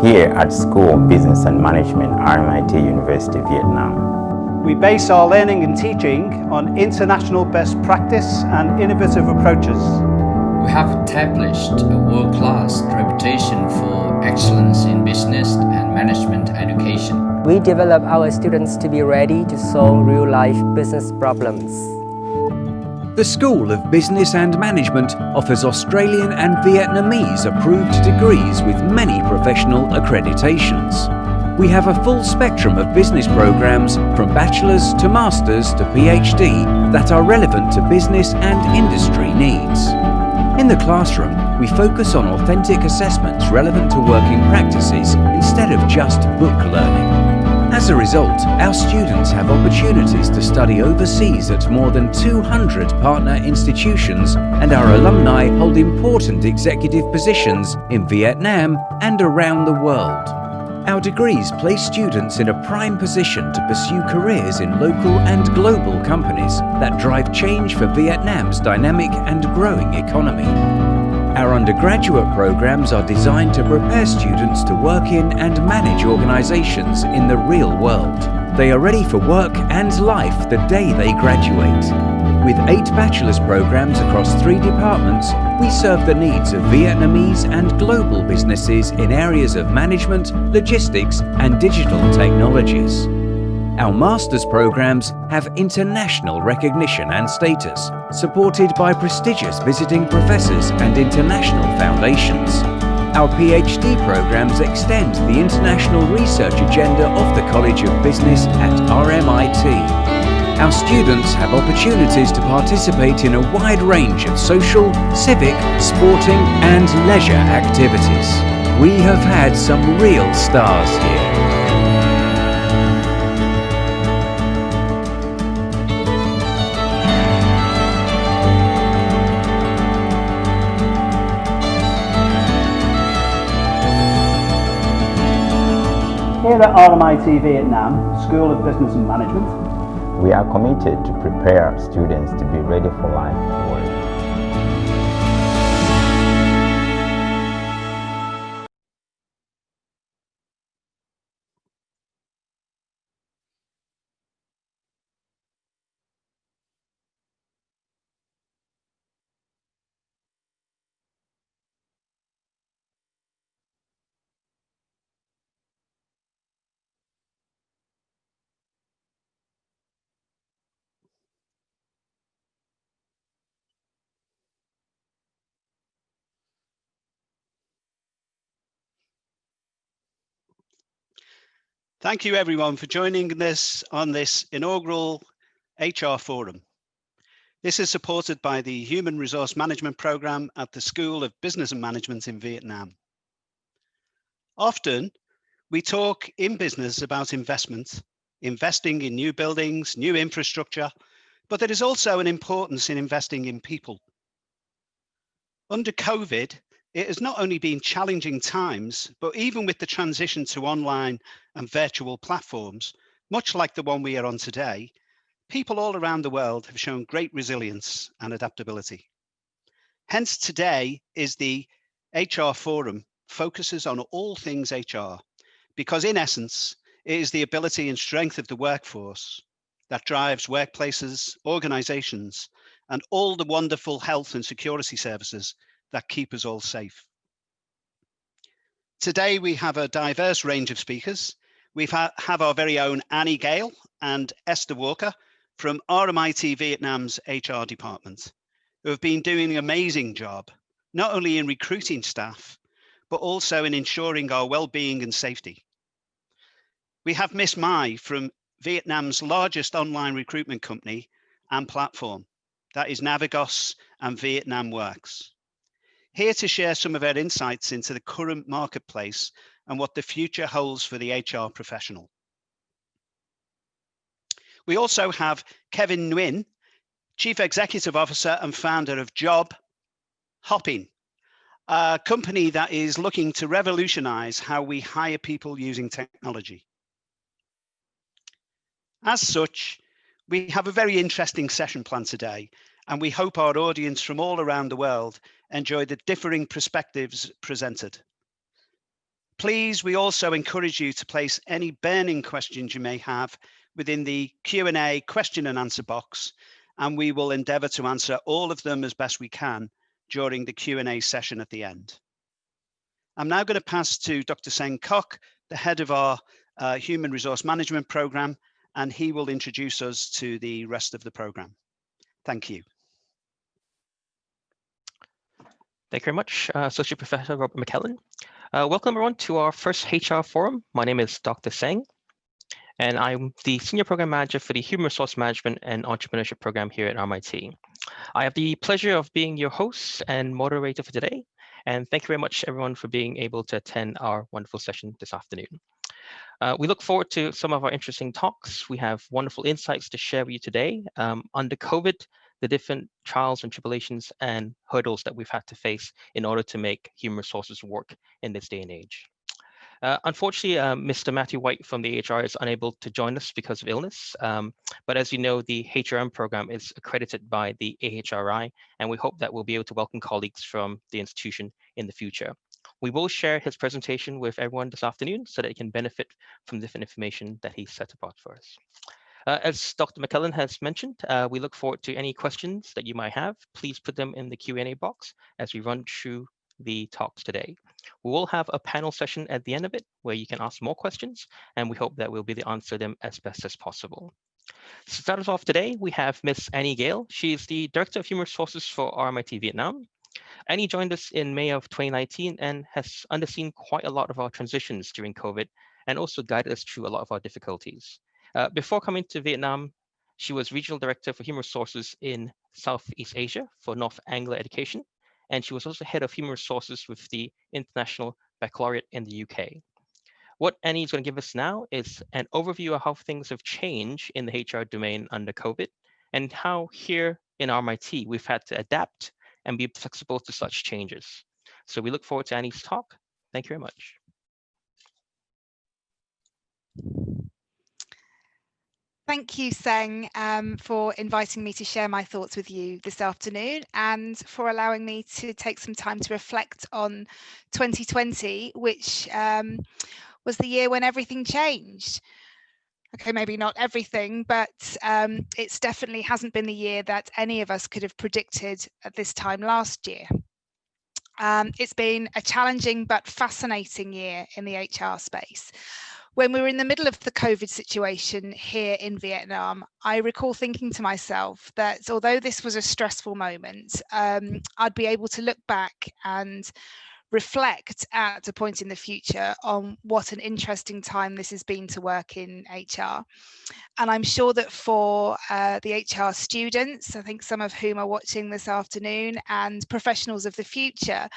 here at School of Business and Management, RMIT University Vietnam. We base our learning and teaching on international best practice and innovative approaches. We have established a world-class reputation for excellence in business and management education. We develop our students to be ready to solve real-life business problems. The School of Business and Management offers Australian and Vietnamese approved degrees with many professional accreditations. We have a full spectrum of business programs from bachelor's to master's to PhD that are relevant to business and industry needs. In the classroom, we focus on authentic assessments relevant to working practices instead of just book learning. As a result, our students have opportunities to study overseas at more than 200 partner institutions, and our alumni hold important executive positions in Vietnam and around the world. Our degrees place students in a prime position to pursue careers in local and global companies that drive change for Vietnam's dynamic and growing economy. Our undergraduate programs are designed to prepare students to work in and manage organizations in the real world. They are ready for work and life the day they graduate. With 8 bachelor's programs across 3 departments, we serve the needs of Vietnamese and global businesses in areas of management, logistics, and digital technologies. Our master's programs have international recognition and status, supported by prestigious visiting professors and international foundations. Our PhD programs extend the international research agenda of the College of Business at RMIT. Our students have opportunities to participate in a wide range of social, civic, sporting, and leisure activities. We have had some real stars here. Here at RMIT Vietnam, School of Business and Management, We are committed to prepare students to be ready for life and work. Thank you everyone for joining us on this inaugural HR Forum. This is supported by the Human Resource Management Program at the School of Business and Management in Vietnam. Often, we talk in business about investment, investing in new buildings, new infrastructure, but there is also an importance in investing in people. Under COVID, it has not only been challenging times, but even with the transition to online and virtual platforms, much like the one we are on today, people all around the world have shown great resilience and adaptability. Hence today is the HR Forum focuses on all things HR, because in essence, it is the ability and strength of the workforce that drives workplaces, organizations, and all the wonderful health and security services that keep us all safe. Today, we have a diverse range of speakers. We have our very own Annie Gale and Esther Walker from RMIT Vietnam's HR department, who have been doing an amazing job, not only in recruiting staff, but also in ensuring our well-being and safety. We have Miss Mai from Vietnam's largest online recruitment company and platform, that is Navigos and Vietnam Works, here to share some of her insights into the current marketplace and what the future holds for the HR professional. We also have Kevin Nguyen, Chief Executive Officer and founder of Job Hopping, a company that is looking to revolutionize how we hire people using technology. As such, we have a very interesting session planned today, and we hope our audience from all around the world enjoy the differing perspectives presented. Please, we also encourage you to place any burning questions you may have within the Q&A question and answer box, and we will endeavour to answer all of them as best we can during the Q&A session at the end. I'm now going to pass to Dr. Seng Kok, the head of our Human Resource Management Programme, and he will introduce us to the rest of the programme. Thank you. Thank you very much, Associate Professor Robert McKellen. Welcome everyone to our first HR forum. My name is Dr. Seng, and I'm the Senior Program Manager for the Human Resource Management and Entrepreneurship Program here at RMIT. I have the pleasure of being your host and moderator for today, and thank you very much everyone for being able to attend our wonderful session this afternoon. We look forward to some of our interesting talks. We have wonderful insights to share with you today. Under COVID, the different trials and tribulations and hurdles that we've had to face in order to make human resources work in this day and age. Unfortunately, Mr. Matthew White from the HR is unable to join us because of illness. But as you know, the HRM program is accredited by the AHRI, and we hope that we'll be able to welcome colleagues from the institution in the future. We will share his presentation with everyone this afternoon so that it can benefit from different information that he set apart for us. As Dr. McKellen has mentioned, we look forward to any questions that you might have. Please put them in the Q&A box as we run through the talks today. We will have a panel session at the end of it where you can ask more questions, and we hope that we'll be able to answer them as best as possible. To start us off today, we have Miss Annie Gale. She is the Director of Human Resources for RMIT Vietnam. Annie joined us in May of 2019 and has underseen quite a lot of our transitions during COVID and also guided us through a lot of our difficulties. Before coming to Vietnam, she was Regional Director for Human Resources in Southeast Asia for North Anglia Education, and she was also Head of Human Resources with the International Baccalaureate in the UK. What Annie is going to give us now is an overview of how things have changed in the HR domain under COVID and how here in RMIT we've had to adapt and be flexible to such changes. So we look forward to Annie's talk. Thank you very much. Thank you, Seng, for inviting me to share my thoughts with you this afternoon and for allowing me to take some time to reflect on 2020, which was the year when everything changed. Okay, maybe not everything, but it's definitely hasn't been the year that any of us could have predicted at this time last year. It's been a challenging but fascinating year in the HR space. When we were in the middle of the COVID situation here in Vietnam, I recall thinking to myself that although this was a stressful moment, I'd be able to look back and reflect at a point in the future on what an interesting time this has been to work in HR. And I'm sure that for the HR students, I think some of whom are watching this afternoon, and professionals of the future,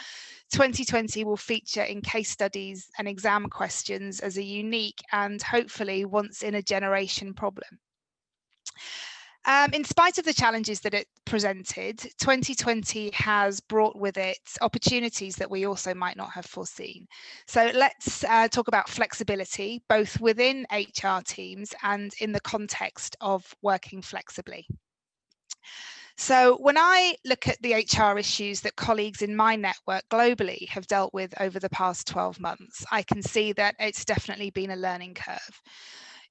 2020 will feature in case studies and exam questions as a unique and hopefully once in a generation problem. In spite of the challenges that it presented, 2020 has brought with it opportunities that we also might not have foreseen. So let's talk about flexibility, both within HR teams and in the context of working flexibly. So when I look at the HR issues that colleagues in my network globally have dealt with over the past 12 months, I can see that it's definitely been a learning curve.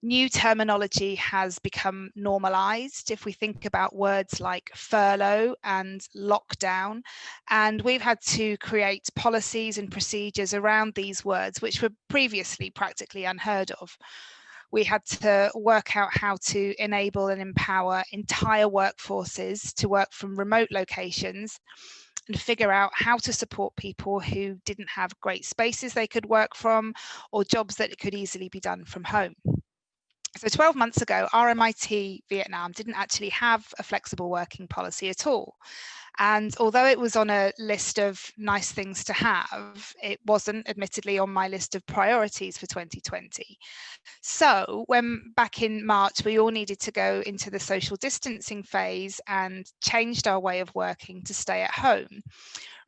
New terminology has become normalized if we think about words like furlough and lockdown, and we've had to create policies and procedures around these words which were previously practically unheard of. We had to work out how to enable and empower entire workforces to work from remote locations and figure out how to support people who didn't have great spaces they could work from or jobs that could easily be done from home. So 12 months ago, RMIT Vietnam didn't actually have a flexible working policy at all. And although it was on a list of nice things to have, it wasn't admittedly on my list of priorities for 2020. So when back in March, we all needed to go into the social distancing phase and changed our way of working to stay at home.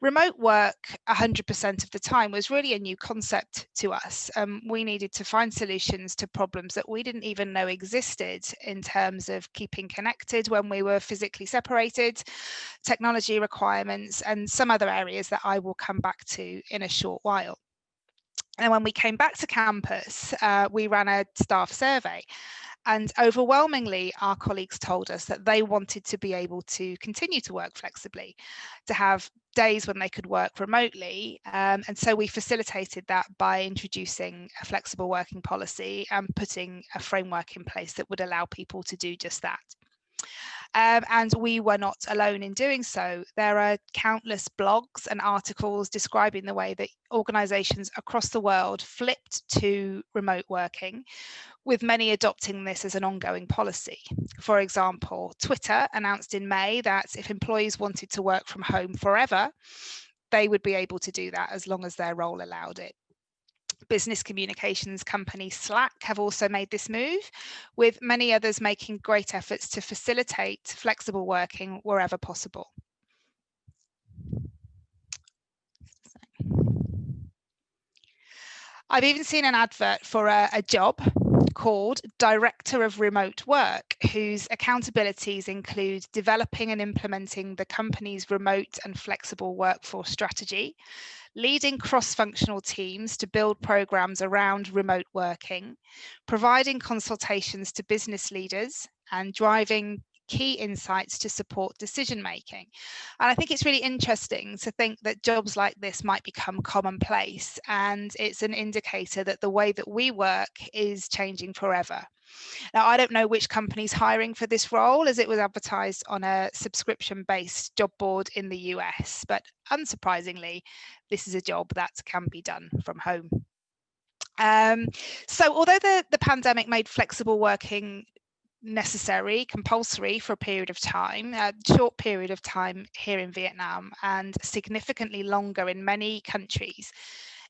Remote work 100% of the time was really a new concept to us. We needed to find solutions to problems that we didn't even know existed in terms of keeping connected when we were physically separated, technology requirements, and some other areas that I will come back to in a short while. And when we came back to campus, we ran a staff survey. And overwhelmingly, our colleagues told us that they wanted to be able to continue to work flexibly, to have days when they could work remotely. And so we facilitated that by introducing a flexible working policy and putting a framework in place that would allow people to do just that. And we were not alone in doing so. There are countless blogs and articles describing the way that organisations across the world flipped to remote working, with many adopting this as an ongoing policy. For example, Twitter announced in May that if employees wanted to work from home forever, they would be able to do that as long as their role allowed it. Business communications company Slack have also made this move, with many others making great efforts to facilitate flexible working wherever possible. I've even seen an advert for a job called Director of Remote Work, whose accountabilities include developing and implementing the company's remote and flexible workforce strategy, leading cross-functional teams to build programs around remote working, providing consultations to business leaders, and driving key insights to support decision making. And I think it's really interesting to think that jobs like this might become commonplace, and it's an indicator that the way that we work is changing forever. Now, I don't know which company's hiring for this role, as it was advertised on a subscription-based job board in the US, but unsurprisingly, this is a job that can be done from home. So although the pandemic made flexible working necessary, compulsory for a period of time, a short period of time here in Vietnam and significantly longer in many countries,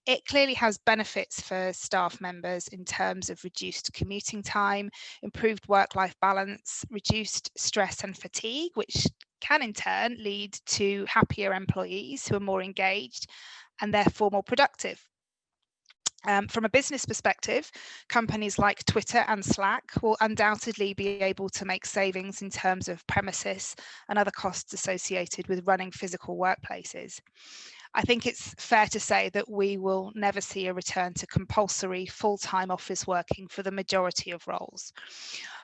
it clearly has benefits for staff members in terms of reduced commuting time, improved work-life balance, reduced stress and fatigue, which can in turn lead to happier employees who are more engaged and therefore more productive. From a business perspective, companies like Twitter and Slack will undoubtedly be able to make savings in terms of premises and other costs associated with running physical workplaces. I think it's fair to say that we will never see a return to compulsory full-time office working for the majority of roles.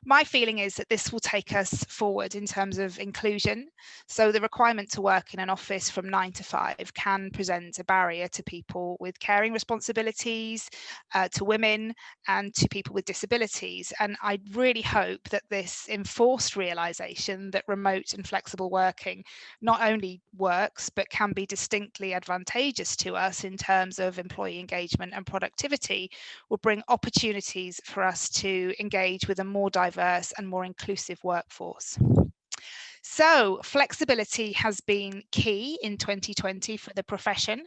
My feeling is that this will take us forward in terms of inclusion. So the requirement to work in an office from 9 to 5 can present a barrier to people with caring responsibilities, to women, and to people with disabilities. And I really hope that this enforced realization that remote and flexible working not only works, but can be distinctly advantageous to us in terms of employee engagement and productivity will bring opportunities for us to engage with a more diverse and more inclusive workforce. So flexibility has been key in 2020 for the profession.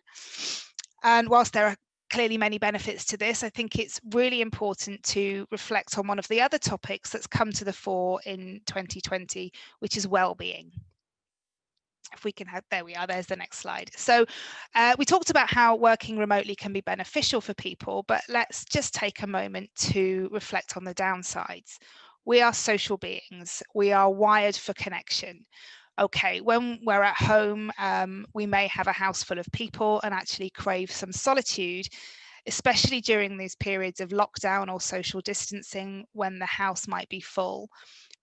And whilst there are clearly many benefits to this, I think it's really important to reflect on one of the other topics that's come to the fore in 2020, which is well-being. If we can have, there we are, there's the next slide. So we talked about how working remotely can be beneficial for people, but let's just take a moment to reflect on the downsides. We are social beings. We are wired for connection. Okay, when we're at home, we may have a house full of people and actually crave some solitude, especially during these periods of lockdown or social distancing when the house might be full.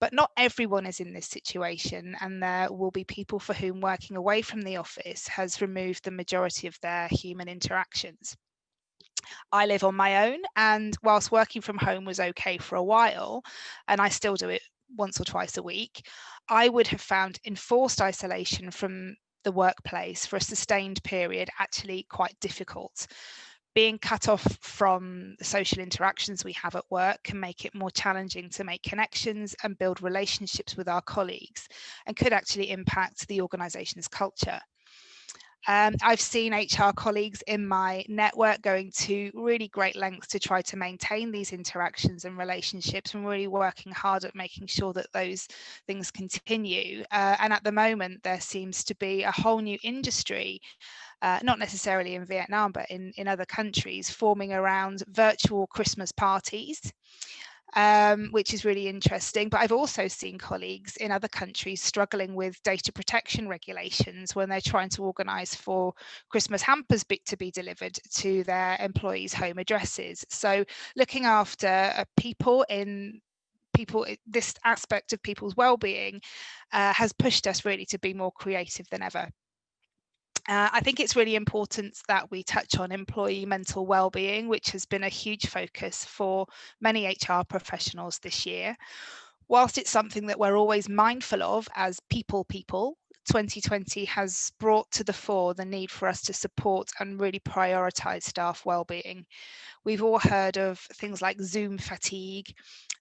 But not everyone is in this situation, and there will be people for whom working away from the office has removed the majority of their human interactions. I live on my own, and whilst working from home was okay for a while, and I still do it once or twice a week, I would have found enforced isolation from the workplace for a sustained period actually quite difficult. Being cut off from the social interactions we have at work can make it more challenging to make connections and build relationships with our colleagues, and could actually impact the organisation's culture. I've seen HR colleagues in my network going to really great lengths to try to maintain these interactions and relationships, and really working hard at making sure that those things continue. And at the moment, there seems to be a whole new industry, not necessarily in Vietnam, but in other countries, forming around virtual Christmas parties. which is really interesting. But I've also seen colleagues in other countries struggling with data protection regulations when they're trying to organise for Christmas hampers to be delivered to their employees' home addresses. So looking after this aspect of people's well-being has pushed us really to be more creative than ever. I think it's really important that we touch on employee mental well-being, which has been a huge focus for many HR professionals this year. Whilst it's something that we're always mindful of as people, 2020 has brought to the fore the need for us to support and really prioritise staff well-being. We've all heard of things like Zoom fatigue,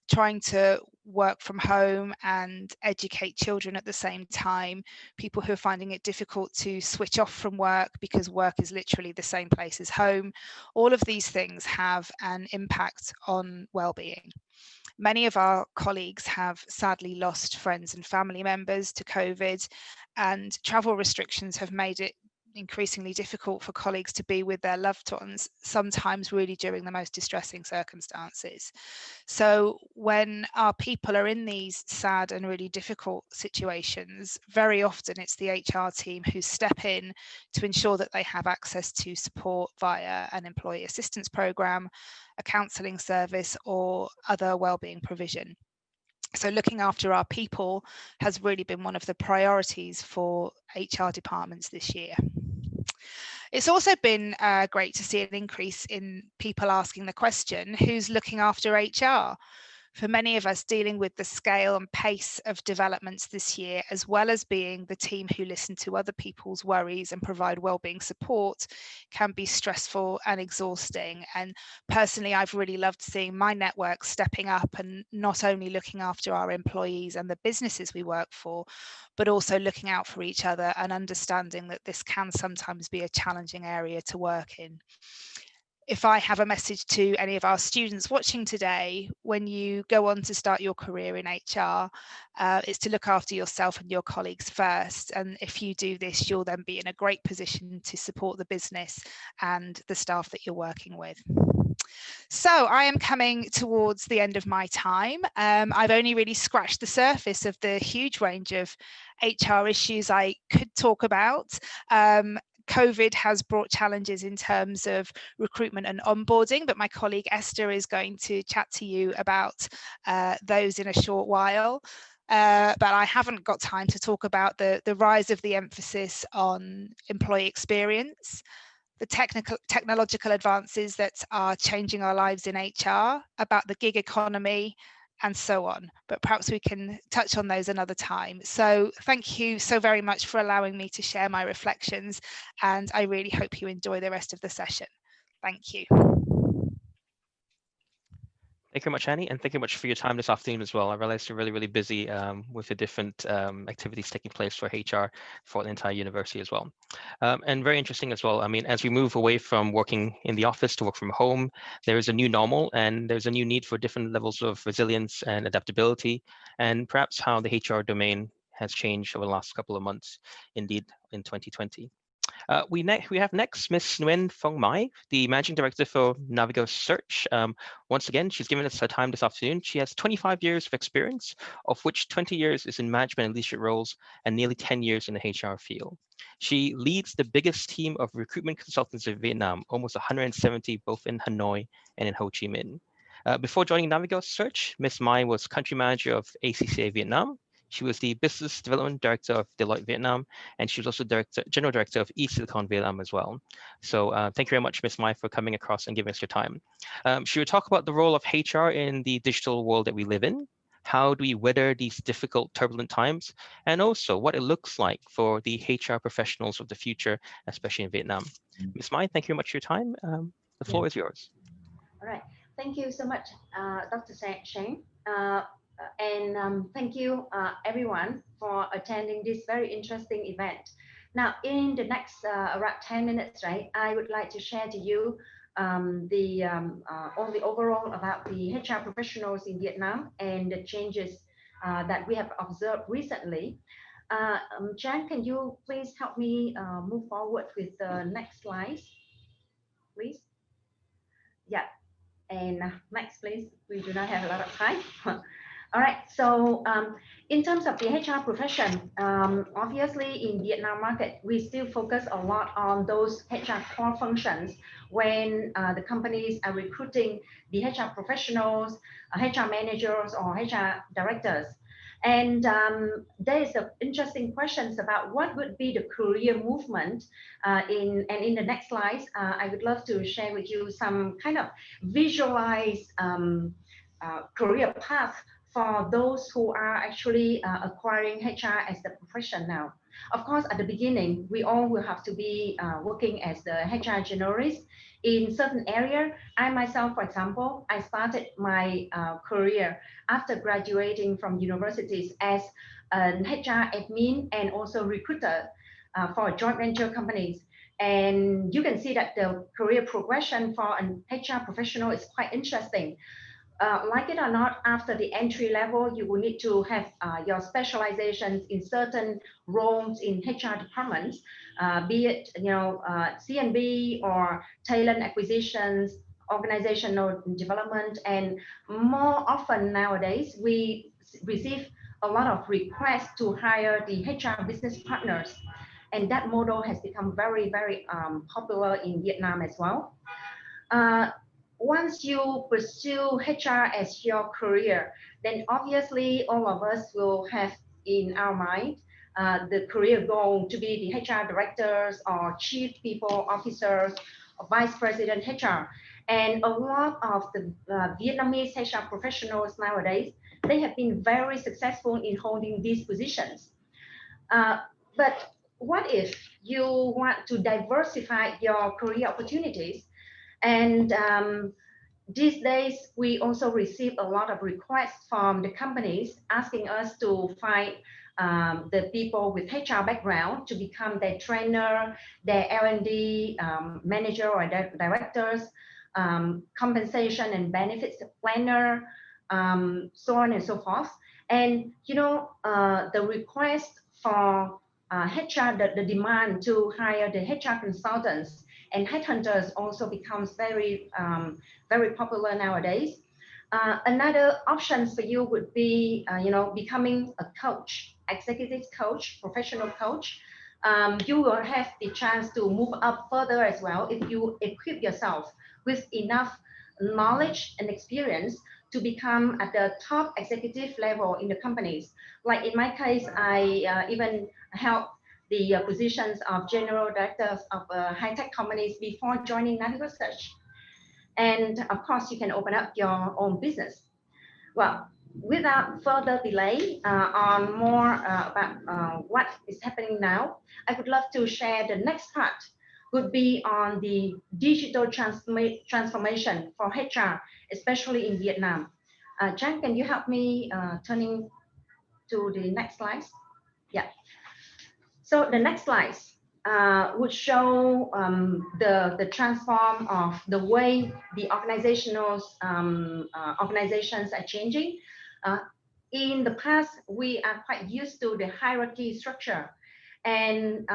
trying to work from home and educate children at the same time, people who are finding it difficult to switch off from work because work is literally the same place as home. All of these things have an impact on well-being. Many of our colleagues have sadly lost friends and family members to COVID, and travel restrictions have made it increasingly difficult for colleagues to be with their loved ones, sometimes really during the most distressing circumstances. So when our people are in these sad and really difficult situations, very often it's the HR team who step in to ensure that they have access to support via an employee assistance programme, a counselling service, or other wellbeing provision. So looking after our people has really been one of the priorities for HR departments this year. It's also been great to see an increase in people asking the question, who's looking after HR? For many of us, dealing with the scale and pace of developments this year, as well as being the team who listen to other people's worries and provide wellbeing support, can be stressful and exhausting. And personally, I've really loved seeing my network stepping up and not only looking after our employees and the businesses we work for, but also looking out for each other and understanding that this can sometimes be a challenging area to work in. If I have a message to any of our students watching today, when you go on to start your career in HR, it's to look after yourself and your colleagues first. And if you do this, you'll then be in a great position to support the business and the staff that you're working with. So I am coming towards the end of my time. I've only really scratched the surface of the huge range of HR issues I could talk about. COVID has brought challenges in terms of recruitment and onboarding, but my colleague Esther is going to chat to you about those in a short while. But I haven't got time to talk about the rise of the emphasis on employee experience, the technological advances that are changing our lives in HR, about the gig economy, and so on. But perhaps we can touch on those another time. So thank you so very much for allowing me to share my reflections, and I really hope you enjoy the rest of the session. Thank you. Thank you very much, Annie, and thank you much for your time this afternoon as well. I realize you're really busy with the different activities taking place for HR for the entire university as well. And very interesting as well. I mean, as we move away from working in the office to work from home, there is a new normal and there's a new need for different levels of resilience and adaptability, and perhaps how the HR domain has changed over the last couple of months, indeed, in 2020. We have next Ms. Nguyen Phong Mai, the Managing Director for Navigo Search. Once again, she's given us her time this afternoon. She has 25 years of experience, of which 20 years is in management and leadership roles and nearly 10 years in the HR field. She leads the biggest team of recruitment consultants in Vietnam, almost 170 both in Hanoi and in Ho Chi Minh. Before joining Navigo Search, Ms. Mai was country manager of ACCA Vietnam. She was the Business Development Director of Deloitte Vietnam, and she was also General Director of East Silicon Vietnam as well. So thank you very much, Ms. Mai, for coming across and giving us your time. She will talk about the role of HR in the digital world that we live in. How do we weather these difficult, turbulent times? And also what it looks like for the HR professionals of the future, especially in Vietnam. Ms. Mai, thank you very much for your time. The floor is yours. All right. Thank you so much, Dr. Shane. And thank you everyone for attending this very interesting event. Now, in the next around 10 minutes, right, I would like to share to you all the overall about the HR professionals in Vietnam and the changes that we have observed recently. Jan, can you please help me move forward with the next slide, please? Yeah. And next, please. We do not have a lot of time. All right. So in terms of the HR profession, obviously in Vietnam market, we still focus a lot on those HR core functions when the companies are recruiting the HR professionals, HR managers, or HR directors. And there is some interesting questions about what would be the career movement in the next slides. I would love to share with you some kind of visualized career path for those who are actually acquiring HR as the profession now. Of course, at the beginning, we all will have to be working as the HR generalist in certain area. I myself, for example, I started my career after graduating from universities as an HR admin and also recruiter for joint venture companies. And you can see that the career progression for an HR professional is quite interesting. Like it or not, after the entry level, you will need to have your specializations in certain roles in HR departments, be it C&B or talent acquisitions, organizational development, and more often nowadays we receive a lot of requests to hire the HR business partners, and that model has become very, very popular in Vietnam as well. Once you pursue HR as your career, then obviously all of us will have in our mind the career goal to be the HR directors or chief people officers or vice president HR. And a lot of the Vietnamese HR professionals nowadays, they have been very successful in holding these positions. But what if you want to diversify your career opportunities? And these days, we also receive a lot of requests from the companies asking us to find the people with HR background to become their trainer, their L&D manager or directors, compensation and benefits planner, so on and so forth. And the request for HR, the demand to hire the HR consultants and headhunters also becomes very, very popular nowadays. Another option for you would be, becoming a coach, executive coach, professional coach. You will have the chance to move up further as well if you equip yourself with enough knowledge and experience to become at the top executive level in the companies. Like in my case, I even held the positions of general directors of high-tech companies before joining Nat Research. And of course, you can open up your own business. Well, without further delay on more about what is happening now, I would love to share the next part would be on the digital transformation for HR, especially in Vietnam. Jan, can you help me turning to the next slides? Yeah. So the next slides would show the transform of the way the organizations are changing. In the past, we are quite used to the hierarchy structure, and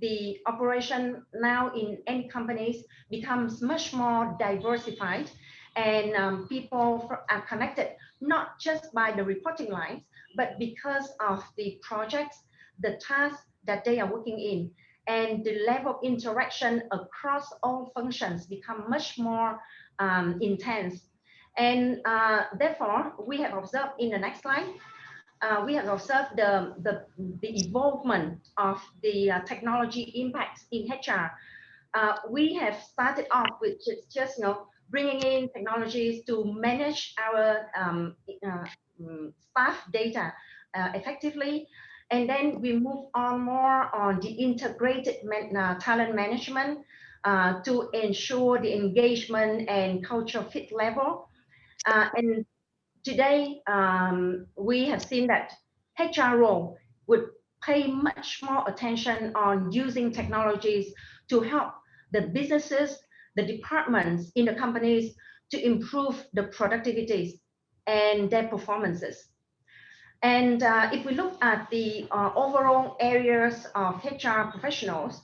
the operation now in any companies becomes much more diversified, and people are connected not just by the reporting lines, but because of the projects, the tasks that they are working in, and the level of interaction across all functions become much more intense. And therefore, we have observed in the next slide, we have observed the evolvement of the technology impacts in HR. We have started off with just bringing in technologies to manage our staff data effectively. And then we move on more on the integrated talent management to ensure the engagement and cultural fit level. And today, we have seen that HR role would pay much more attention on using technologies to help the businesses, the departments in the companies to improve the productivities and their performances. And if we look at the overall areas of HR professionals,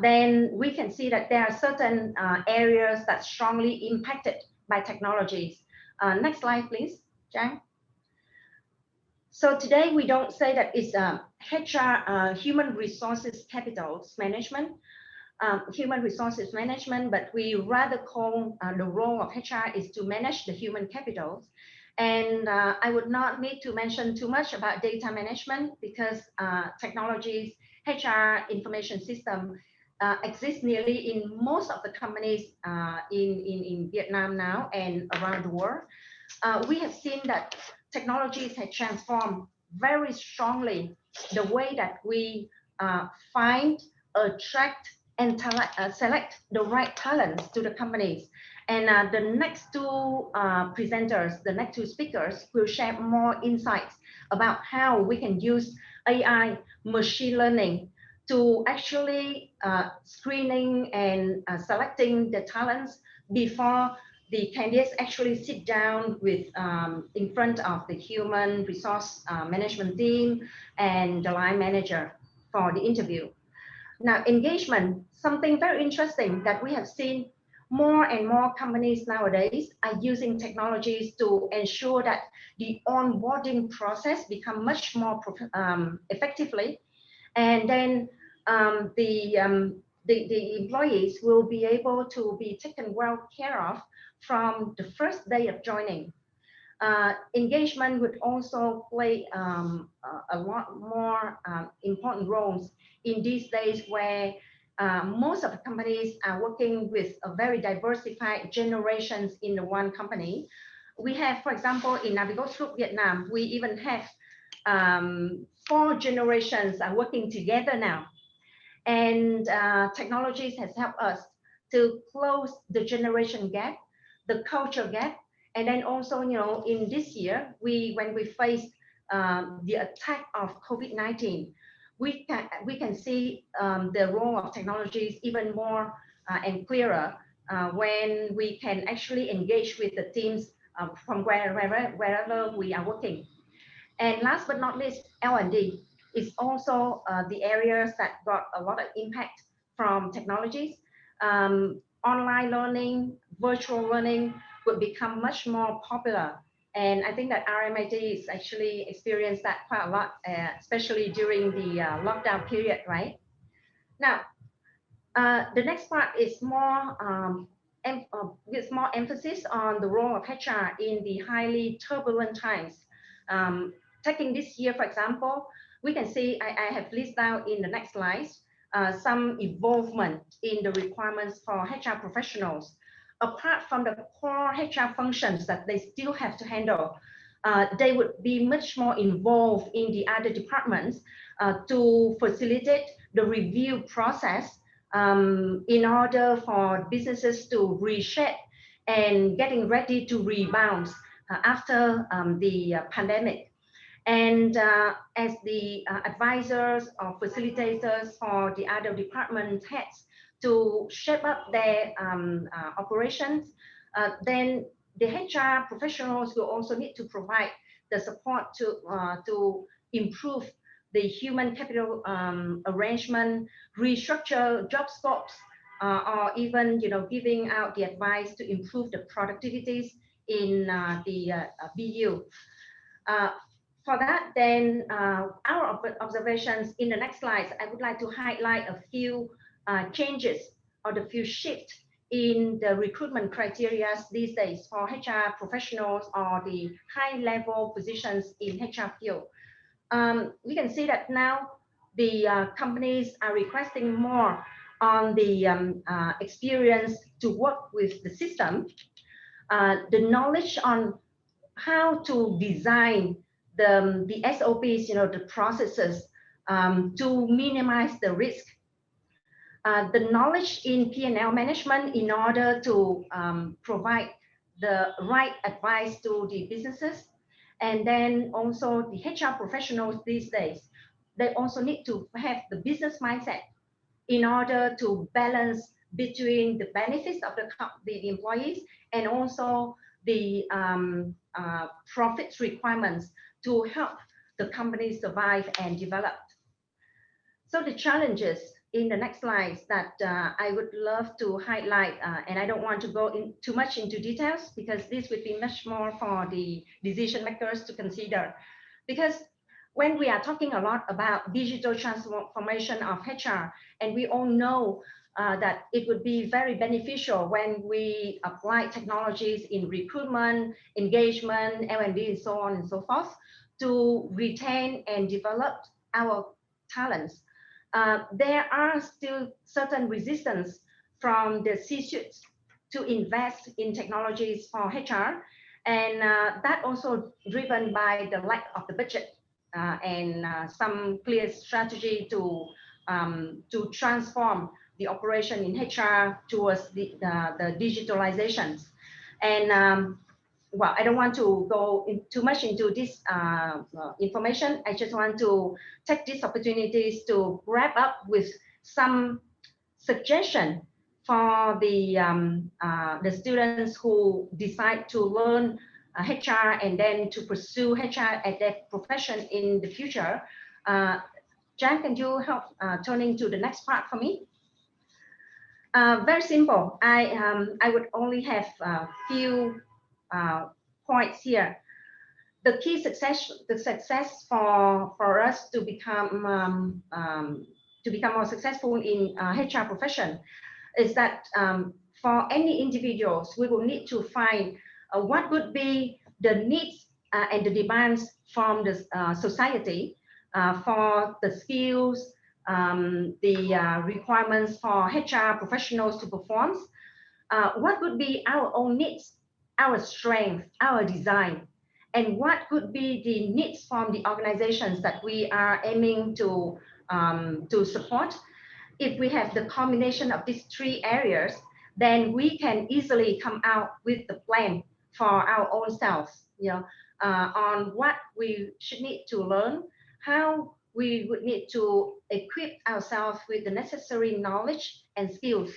then we can see that there are certain areas that strongly impacted by technologies. Next slide, please, Jang. So today we don't say that it's HR, human resources capitals management, human resources management, but we rather call the role of HR is to manage the human capitals. And I would not need to mention too much about data management because technologies, HR information system exists nearly in most of the companies in Vietnam now and around the world. We have seen that technologies have transformed very strongly the way that we find, attract, and select the right talents to the companies. And the next two presenters, the next two speakers will share more insights about how we can use AI, machine learning to actually screening and selecting the talents before the candidates actually sit down with in front of the human resource management team and the line manager for the interview. Now, engagement, something very interesting that we have seen more and more companies nowadays are using technologies to ensure that the onboarding process become much more effectively, and then the employees will be able to be taken well care of from the first day of joining. Engagement would also play a lot more important roles in these days where most of the companies are working with a very diversified generations in the one company. We have, for example, in Navigo Group Vietnam, we even have 4 generations are working together now. And technologies has helped us to close the generation gap, the culture gap, and then also, you know, in this year, when we faced the attack of COVID-19, we can see the role of technologies even more and clearer when we can actually engage with the teams from wherever we are working. And last but not least, L&D is also the areas that got a lot of impact from technologies. Online learning, virtual learning would become much more popular. And I think that RMIT is actually experienced that quite a lot, especially during the lockdown period, right? Now, the next part is more with more emphasis on the role of HR in the highly turbulent times. Taking this year, for example, we can see I have listed down in the next slides some involvement in the requirements for HR professionals. Apart from the core HR functions that they still have to handle, they would be much more involved in the other departments to facilitate the review process in order for businesses to reshape and getting ready to rebound after the pandemic. And as the advisors or facilitators for the other department heads to shape up their operations, then the HR professionals will also need to provide the support to improve the human capital arrangement, restructure job scopes, or even, you know, giving out the advice to improve the productivities in the BU. For that, then our observations in the next slides, I would like to highlight a few changes or the few shifts in the recruitment criteria these days for HR professionals or the high-level positions in HR field. We can see that now the companies are requesting more on the experience to work with the system, the knowledge on how to design the SOPs, you know, the processes to minimize the risk. The knowledge in P&L management in order to provide the right advice to the businesses. And then also the HR professionals these days, they also need to have the business mindset in order to balance between the benefits of the employees and also the profits requirements to help the company survive and develop. So the challenges in the next slides that I would love to highlight, and I don't want to go in too much into details because this would be much more for the decision makers to consider. Because when we are talking a lot about digital transformation of HR, and we all know that it would be very beneficial when we apply technologies in recruitment, engagement, L&D, and so on and so forth, to retain and develop our talents. There are still certain resistance from the C-suites to invest in technologies for HR, and that also driven by the lack of the budget and some clear strategy to transform the operation in HR towards the digitalizations. And well, I don't want to go too much into this information. I just want to take these opportunities to wrap up with some suggestion for the students who decide to learn HR and then to pursue HR as their profession in the future. Jan, can you help turning to the next part for me? Very simple. I would only have a few points here. The key success for us to become more successful in HR profession is that for any individuals, we will need to find what would be the needs and the demands from the society for the skills, the requirements for HR professionals to perform. What would be our own needs, our strength, our design, and what could be the needs from the organizations that we are aiming to support. If we have the combination of these three areas, then we can easily come out with the plan for our own selves, on what we should need to learn, how we would need to equip ourselves with the necessary knowledge and skills.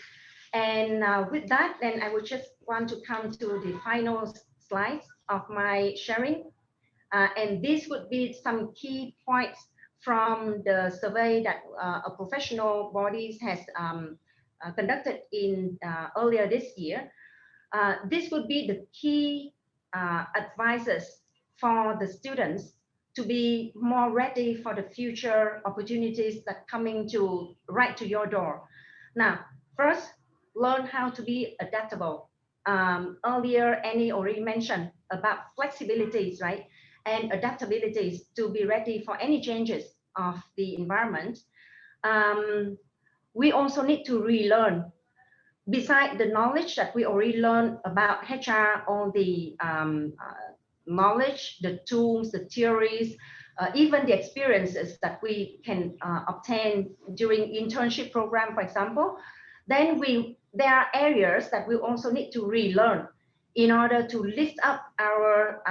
And with that, then I would just want to come to the final slides of my sharing. And this would be some key points from the survey that a professional bodies has conducted in earlier this year. This would be the key advices for the students to be more ready for the future opportunities that coming to right to your door. Now, first, learn how to be adaptable. Earlier, Annie already mentioned about flexibilities, right? And adaptabilities to be ready for any changes of the environment. We also need to relearn. Besides the knowledge that we already learned about HR, all the knowledge, the tools, the theories, even the experiences that we can obtain during internship program, for example, then there are areas that we also need to relearn in order to lift up our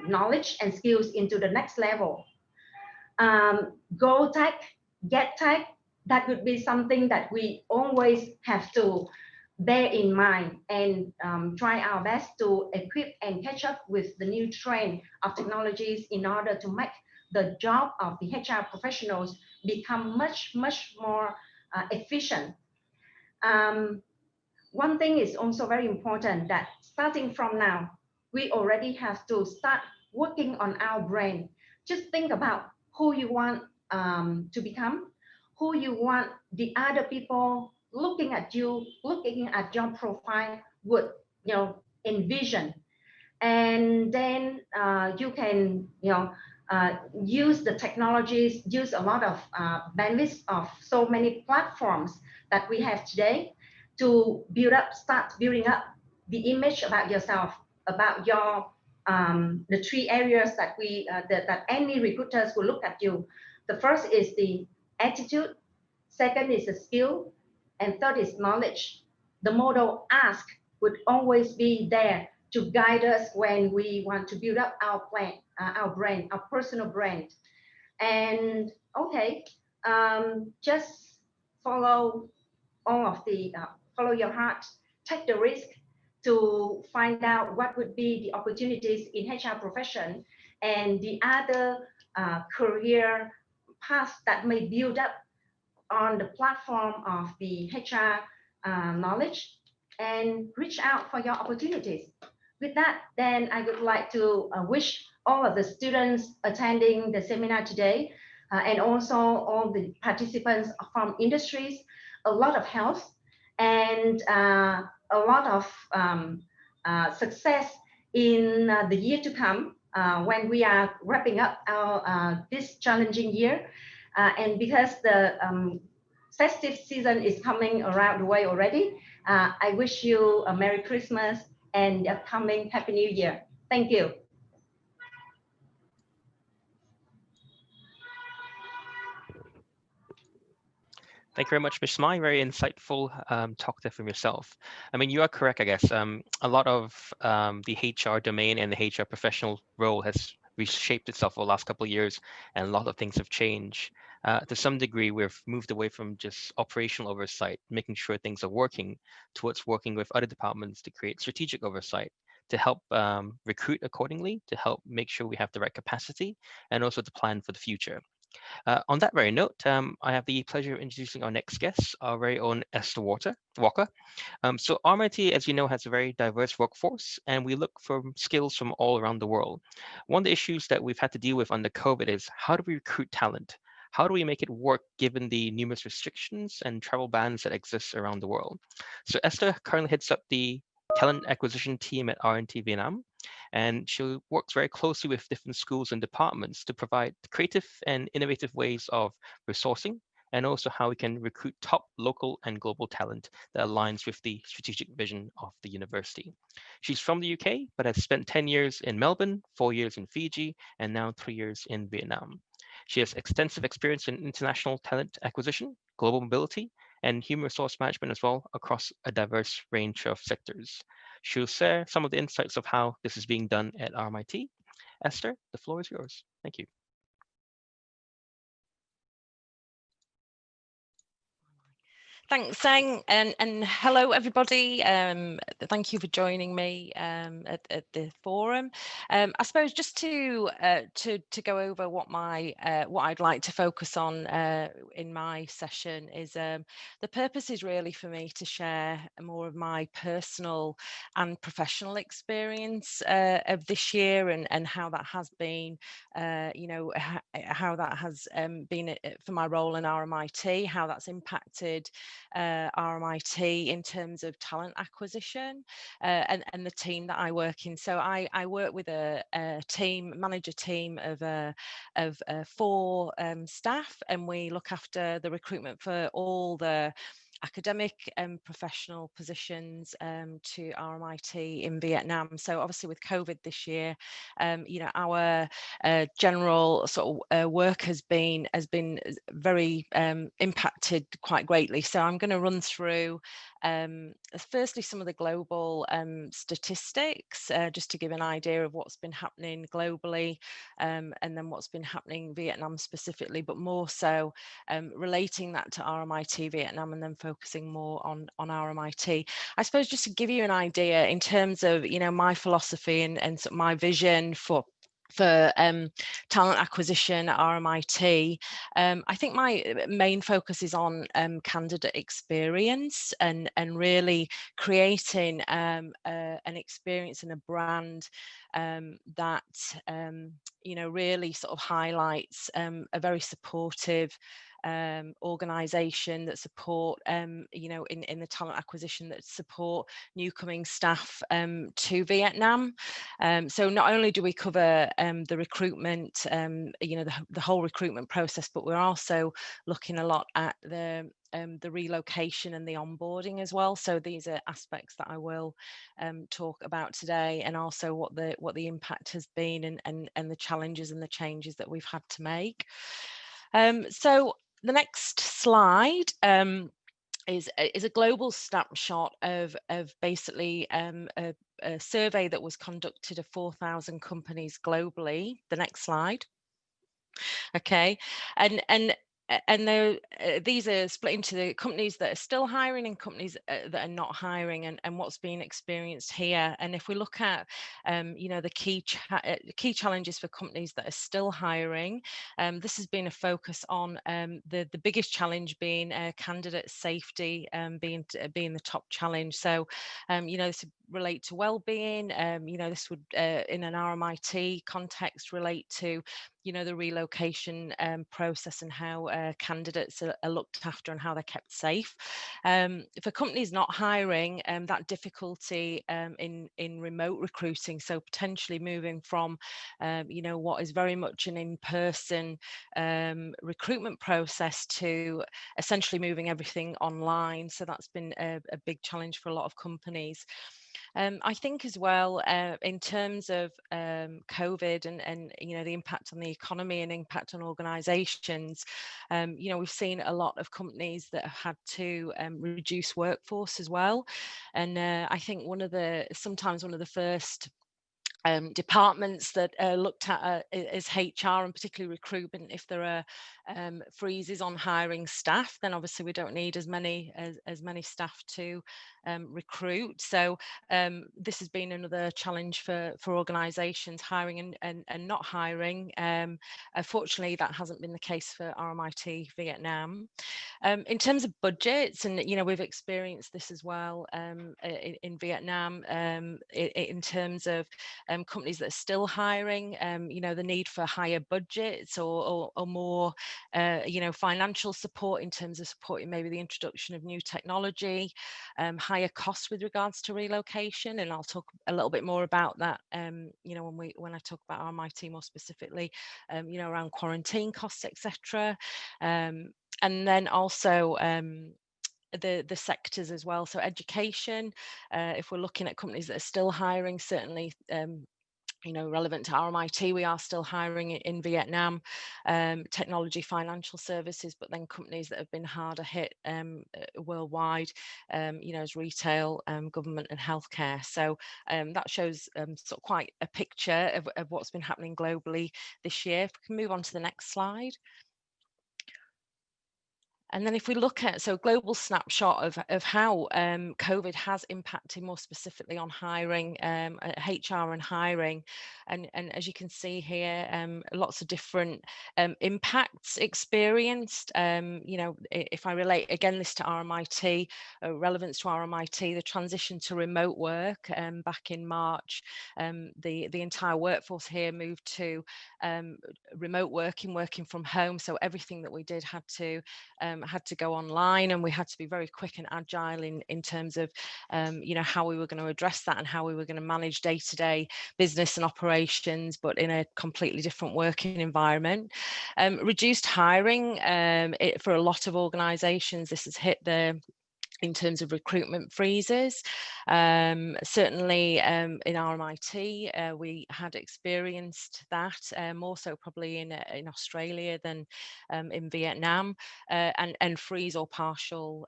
knowledge and skills into the next level. Go tech, get tech, that would be something that we always have to bear in mind and try our best to equip and catch up with the new trend of technologies in order to make the job of the HR professionals become much more efficient. One thing is also very important, that starting from now, we already have to start working on our brain. Just think about who you want to become, who you want the other people looking at you, looking at your profile would envision. And then you can use the technologies, use a lot of bandwidth of so many platforms that we have today to start building up the image about yourself, about your the three areas that that any recruiters will look at you. The first is the attitude, second is the skill, and third is knowledge. The model ask would always be there to guide us when we want to build up our plan, our brand, our personal brand. And okay, just follow all of the follow your heart, take the risk to find out what would be the opportunities in HR profession and the other career paths that may build up on the platform of the HR knowledge and reach out for your opportunities. With that, then I would like to wish all of the students attending the seminar today and also all the participants from industries a lot of health and a lot of success in the year to come when we are wrapping up our this challenging year. And because the festive season is coming around the way already, I wish you a Merry Christmas and a coming Happy New Year. Thank you. Thank you very much, Ms. Mai. Very insightful talk there from yourself. I mean, you are correct, I guess. A lot of the HR domain and the HR professional role has reshaped itself over the last couple of years, and a lot of things have changed. To some degree, we've moved away from just operational oversight, making sure things are working, towards working with other departments to create strategic oversight, to help recruit accordingly, to help make sure we have the right capacity, and also to plan for the future. On that very note, I have the pleasure of introducing our next guest, our very own Esther Walker. So RMIT, as you know, has a very diverse workforce, and we look for skills from all around the world. One of the issues that we've had to deal with under COVID is how do we recruit talent? How do we make it work given the numerous restrictions and travel bans that exist around the world? So Esther currently heads up the talent acquisition team at RMIT Vietnam, and she works very closely with different schools and departments to provide creative and innovative ways of resourcing, and also how we can recruit top local and global talent that aligns with the strategic vision of the university. She's from the UK, but has spent 10 years in Melbourne, 4 years in Fiji, and now 3 years in Vietnam. She has extensive experience in international talent acquisition, global mobility, and human resource management as well across a diverse range of sectors. She'll share some of the insights of how this is being done at RMIT. Esther, the floor is yours. Thank you. Thanks, Seng, and hello everybody. Thank you for joining me at the forum. I suppose just to go over what I'd like to focus on in my session is the purpose is really for me to share more of my personal and professional experience of this year and how that has been, you know, how that has been for my role in RMIT, how that's impacted RMIT in terms of talent acquisition and the team that I work in. So I work with a manage a team of 4 staff, and we look after the recruitment for all the academic and professional positions to RMIT in Vietnam. So obviously with COVID this year, you know, our general sort of work has been very impacted quite greatly. So I'm going to run through firstly some of the global statistics just to give an idea of what's been happening globally, and then what's been happening in Vietnam specifically, but more so relating that to RMIT Vietnam and then focusing more on RMIT. I suppose just to give you an idea in terms of, you know, my philosophy and sort of my vision for talent acquisition at RMIT, I think my main focus is on candidate experience and really creating an experience and a brand that you know, really sort of highlights a very supportive organization that support you know, in the talent acquisition, that support new coming staff to Vietnam. So not only do we cover the recruitment, you know, the whole recruitment process, but we're also looking a lot at the relocation and the onboarding as well. So these are aspects that I will talk about today, and also what the impact has been and the challenges and the changes that we've had to make. So the next slide is a global snapshot of basically a survey that was conducted of 4,000 companies globally. The next slide. Okay, and these are split into the companies that are still hiring and companies that are not hiring, and what's being experienced here. And if we look at the key challenges for companies that are still hiring, this has been a focus on the biggest challenge being candidate safety, being the top challenge. So this would relate to well-being. This would in an RMIT context relate to the relocation process and how candidates are looked after and how they're kept safe. For companies not hiring, that difficulty in remote recruiting, so potentially moving from what is very much an in-person recruitment process to essentially moving everything online. So that's been a big challenge for a lot of companies. I think as well, in terms of COVID and the impact on the economy and impact on organisations, we've seen a lot of companies that have had to reduce workforce as well. And I think sometimes one of the first departments that are looked at is HR, and particularly recruitment. If there are freezes on hiring staff, then obviously we don't need as many staff to recruit. So this has been another challenge for organisations, hiring and not hiring. Unfortunately, that hasn't been the case for RMIT Vietnam. In terms of budgets, and we've experienced this as well in Vietnam, in terms of companies that are still hiring, the need for higher budgets or more, financial support in terms of supporting maybe the introduction of new technology, higher costs with regards to relocation, and I'll talk a little bit more about that, when I talk about RMIT more specifically, around quarantine costs, etc. And then also the sectors as well. So education, if we're looking at companies that are still hiring, certainly relevant to RMIT, we are still hiring in Vietnam, technology, financial services, but then companies that have been harder hit worldwide, as retail, government and healthcare. So that shows sort of quite a picture of what's been happening globally this year. If we can move on to the next slide. And then if we look at, so global snapshot of how COVID has impacted more specifically on hiring, HR and hiring. And as you can see here, lots of different impacts experienced. If I relate again this to RMIT, relevance to RMIT, the transition to remote work back in March, the entire workforce here moved to remote working from home. So everything that we did had to go online, and we had to be very quick and agile in terms of how we were going to address that and how we were going to manage day-to-day business and operations, but in a completely different working environment. Reduced hiring for a lot of organizations. This has hit in terms of recruitment freezes. Certainly in RMIT, we had experienced that, more so probably in Australia than in Vietnam, and freeze or partial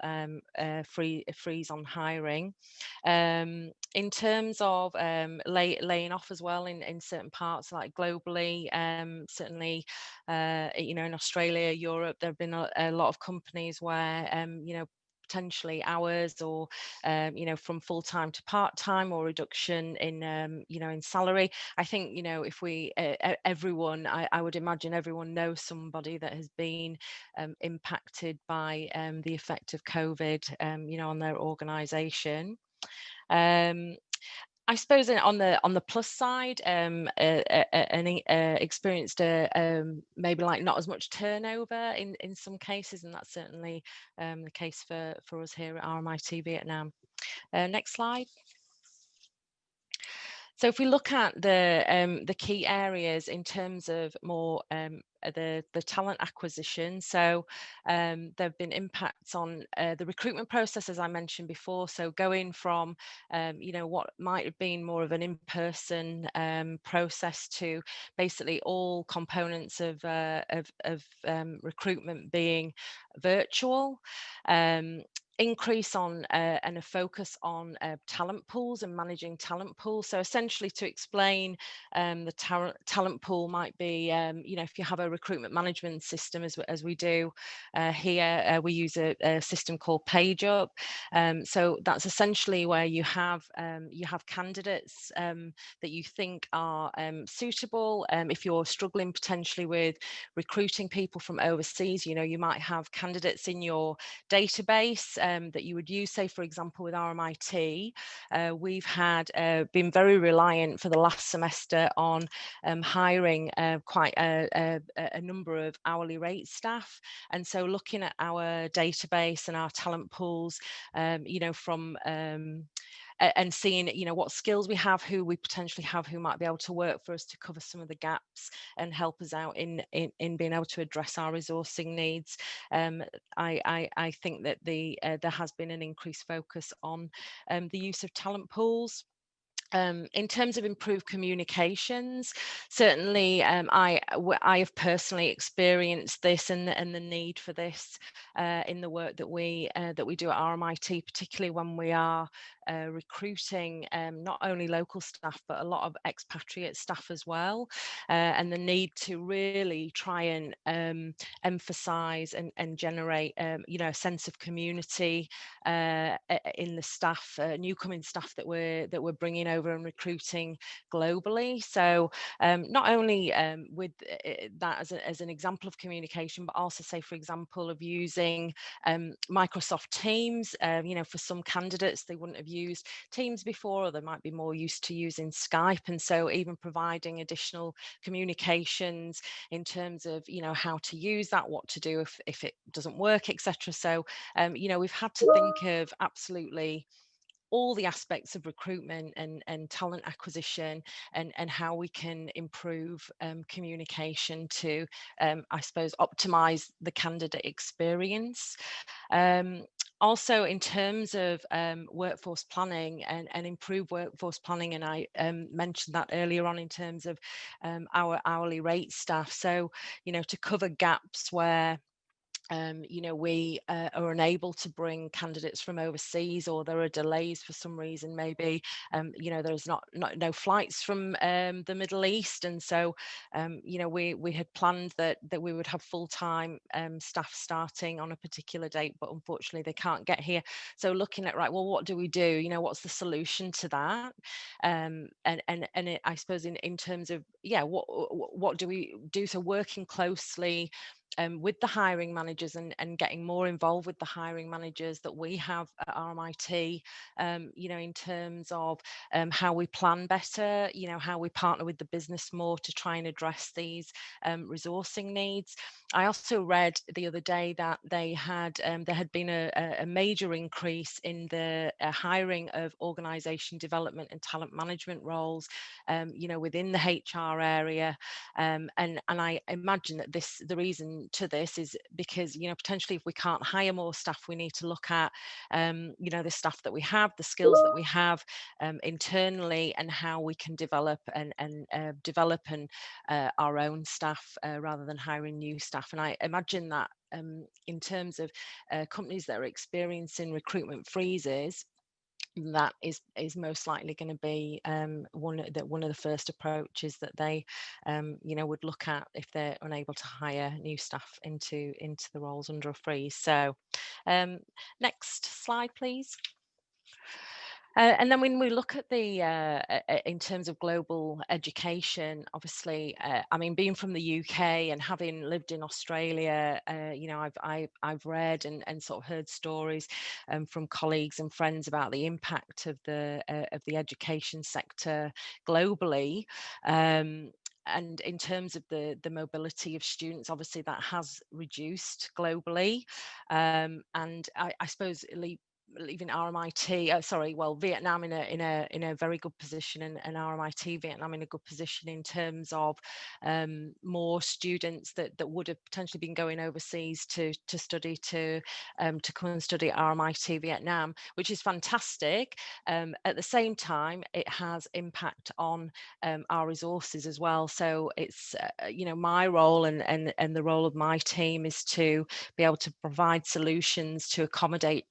freeze on hiring. In terms of laying off as well in certain parts, like globally, certainly, in Australia, Europe, there have been a lot of companies where, potentially hours or from full-time to part-time, or reduction in in salary. I think if we everyone, I would imagine everyone knows somebody that has been impacted by the effect of COVID on their organization. I suppose on the plus side, experienced maybe like not as much turnover in some cases, and that's certainly the case for us here at RMIT Vietnam. Next slide. So if we look at the key areas in terms of more the talent acquisition, so there have been impacts on the recruitment process, as I mentioned before. So going from what might have been more of an in-person process to basically all components of recruitment being virtual. increase on and a focus on talent pools and managing talent pools. So essentially, to explain, the talent pool might be, you know, if you have a recruitment management system, as we do here, we use a system called PageUp. So that's essentially where you have candidates that you think are suitable. If you're struggling potentially with recruiting people from overseas, you know, you might have candidates in your database that you would use. Say, for example, with RMIT, we've had been very reliant for the last semester on hiring quite a number of hourly rate staff. And so looking at our database and our talent pools, you know, from and seeing, you know, what skills we have, who we potentially have who might be able to work for us to cover some of the gaps and help us out in being able to address our resourcing needs. I think that there has been an increased focus on the use of talent pools. In terms of improved communications, certainly I have personally experienced this and the need for this in the work that we do at RMIT, particularly when we are recruiting not only local staff but a lot of expatriate staff as well, and the need to really try and emphasize and generate you know, a sense of community in the staff, newcoming staff that we're bringing over and recruiting globally. So not only with that as an example of communication, but also, say, for example, of using Microsoft Teams. You know, for some candidates, they wouldn't have used Teams before, or they might be more used to using Skype. And so even providing additional communications in terms of, you know, how to use that, what to do if it doesn't work, etc. So you know, we've had to think of absolutely all the aspects of recruitment and talent acquisition, and how we can improve communication to, I suppose, optimize the candidate experience. Also, in terms of workforce planning and improved workforce planning, and I mentioned that earlier on in terms of our hourly rate staff. So, you know, to cover gaps where you know, we are unable to bring candidates from overseas, or there are delays for some reason, maybe you know, there's no flights from the Middle East, and so you know, we had planned that we would have full-time staff starting on a particular date, but unfortunately they can't get here. So looking at, right, well, what do we do? You know, what's the solution to that? And I suppose in terms of, yeah, what do we do? So working closely with the hiring managers and getting more involved with the hiring managers that we have at RMIT, you know, in terms of how we plan better, you know, how we partner with the business more to try and address these resourcing needs. I also read the other day that there had been a major increase in the hiring of organisation development and talent management roles, you know, within the HR area, and I imagine that the reason to this is because, you know, potentially if we can't hire more staff, we need to look at you know, the staff that we have, the skills that we have internally, and how we can develop our own staff rather than hiring new staff. And I imagine that in terms of companies that are experiencing recruitment freezes, that is most likely going to be one of the first approaches that they you know, would look at if they're unable to hire new staff into the roles under a freeze. So next slide, please. And then when we look at the in terms of global education, obviously, I mean, being from the UK and having lived in Australia, you know, I've read and sort of heard stories from colleagues and friends about the impact of the education sector globally. And in terms of the mobility of students, obviously that has reduced globally. And I suppose leaving RMIT, Vietnam in a very good position, and RMIT Vietnam in a good position in terms of more students that would have potentially been going overseas to study to come and study at RMIT Vietnam, which is fantastic. At the same time, it has impact on our resources as well. So it's you know, my role and the role of my team is to be able to provide solutions to accommodate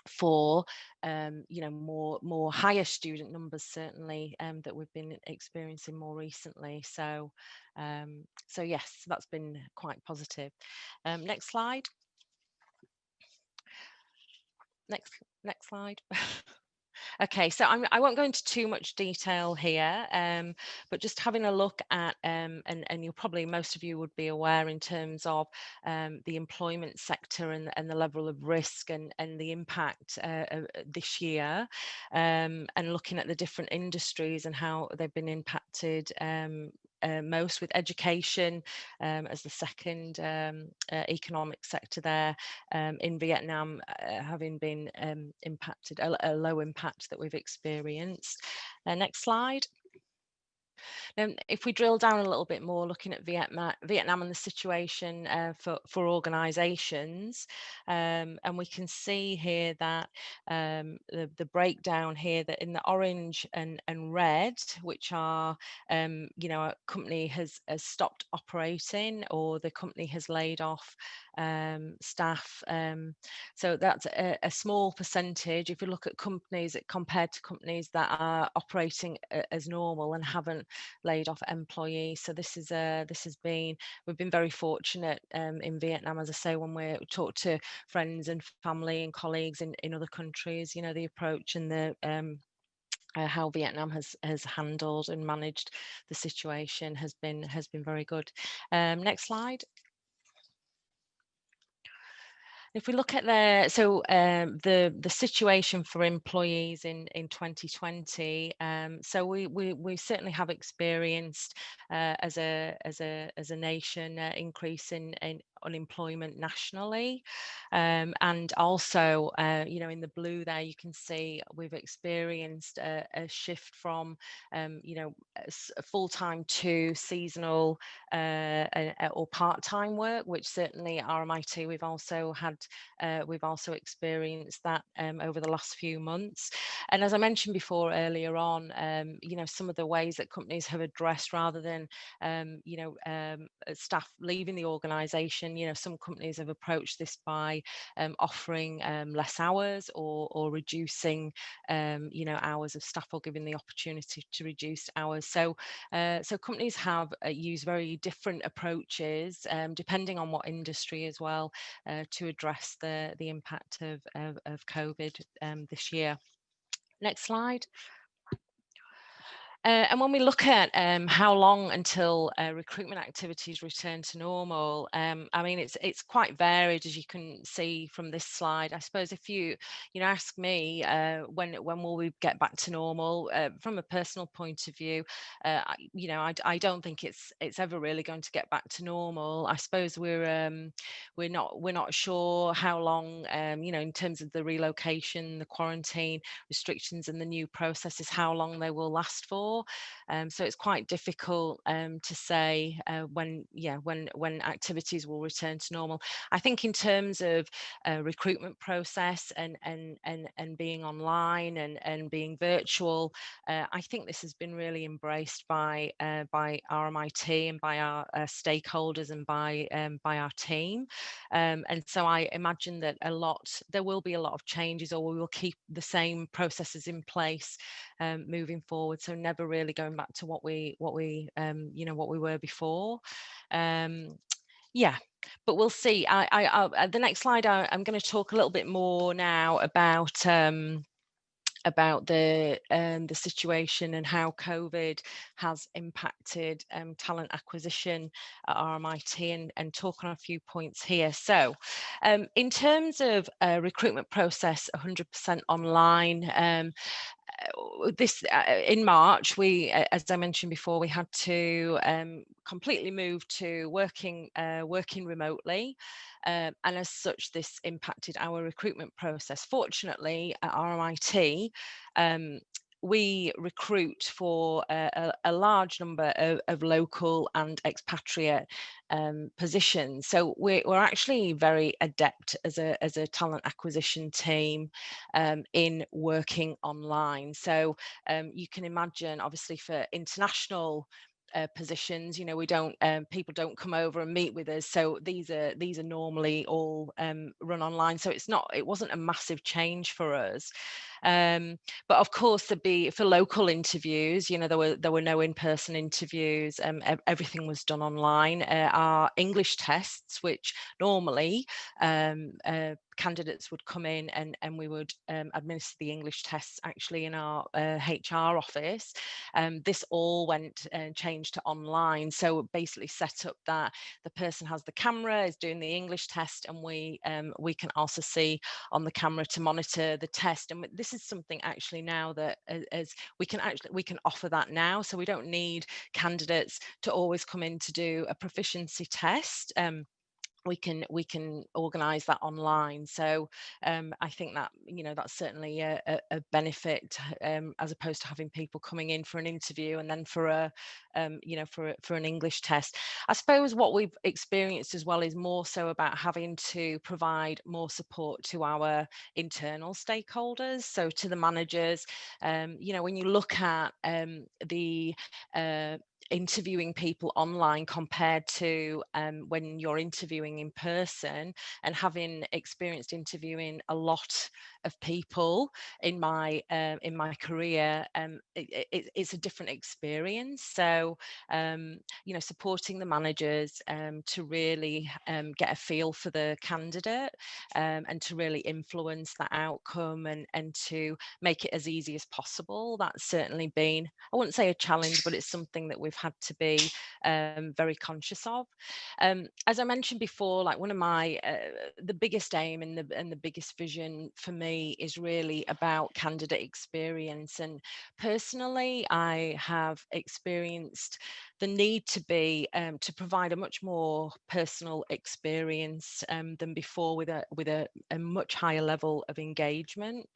for more higher student numbers, certainly, that we've been experiencing more recently. So yes, that's been quite positive. Next slide. Next slide. Okay, so I won't go into too much detail here, but just having a look at, and you'll probably, most of you would be aware in terms of the employment sector and the level of risk and the impact this year, and looking at the different industries and how they've been impacted most, with education as the second economic sector there in Vietnam having been impacted, a low impact that we've experienced. Next slide. If we drill down a little bit more, looking at Vietnam and the situation for organisations, and we can see here that the breakdown here, that in the orange and red, which are a company has stopped operating, or the company has laid off staff. So that's a small percentage. If you look at companies compared to companies that are operating as normal and haven't laid off employees. So we've been very fortunate in Vietnam, as I say, when we talk to friends and family and colleagues in other countries, the approach and the how Vietnam has handled and managed the situation has been very good. Next slide. If we look at the situation for employees in 2020, so we certainly have experienced as a nation increase in unemployment nationally, and also in the blue there you can see we've experienced a shift from full-time to seasonal or part-time work, which certainly at RMIT we've also experienced that over the last few months. And as I mentioned before earlier on, some of the ways that companies have addressed, rather than staff leaving the organisation, some companies have approached this by offering less hours or reducing hours of staff, or giving the opportunity to reduce hours. So companies have used very different approaches depending on what industry as well, to address the impact of COVID this year. Next slide. And when we look at how long until recruitment activities return to normal, I mean, it's quite varied, as you can see from this slide. I suppose if you ask me when will we get back to normal, from a personal point of view, I don't think it's ever really going to get back to normal. I suppose we're not sure how long, in terms of the relocation, the quarantine restrictions, and the new processes, how long they will last for. So it's quite difficult to say when activities will return to normal. I think in terms of recruitment process and being online and being virtual, I think this has been really embraced by RMIT and by our stakeholders and by our team. And so I imagine that there will be a lot of changes, or we will keep the same processes in place moving forward. So never really going back to what we were before. Yeah, but we'll see. The next slide, I'm going to talk a little bit more now about the situation and how COVID has impacted talent acquisition at RMIT, and talk on a few points here. So in terms of recruitment process 100% online, this in March, as I mentioned before, we had to completely move to working remotely, and as such this impacted our recruitment process. Fortunately at RMIT, we recruit for a large number of local and expatriate positions. So we're actually very adept as a talent acquisition team in working online. So you can imagine, obviously, for international positions. You know, we don't people don't come over and meet with us, so these are normally all run online. So it wasn't a massive change for us. But of course, there'd be for local interviews, you know, there were no in-person interviews. Everything was done online. Our English tests, which normally candidates would come in and we would administer the English tests actually in our HR office. This all went and changed to online. So basically set up that the person has the camera, is doing the English test, and we can also see on the camera to monitor the test. And this is something actually now that as we can offer that now. So we don't need candidates to always come in to do a proficiency test. We can organize that online. So I think that, you know, that's certainly a benefit, as opposed to having people coming in for an interview and then for a you know, for an English test. I suppose what we've experienced as well is more so about having to provide more support to our internal stakeholders, so to the managers. You know, when you look at the interviewing people online compared to when you're interviewing in person, and having experienced interviewing a lot of people in my career, it's a different experience. So you know, supporting the managers to really get a feel for the candidate, and to really influence that outcome, and to make it as easy as possible. That's certainly been, I wouldn't say a challenge, but it's something that we've had to be very conscious of. As I mentioned before, like one of my the biggest aim and the biggest vision for me is really about candidate experience. And personally, I have experienced the need to be to provide a much more personal experience than before, with a much higher level of engagement.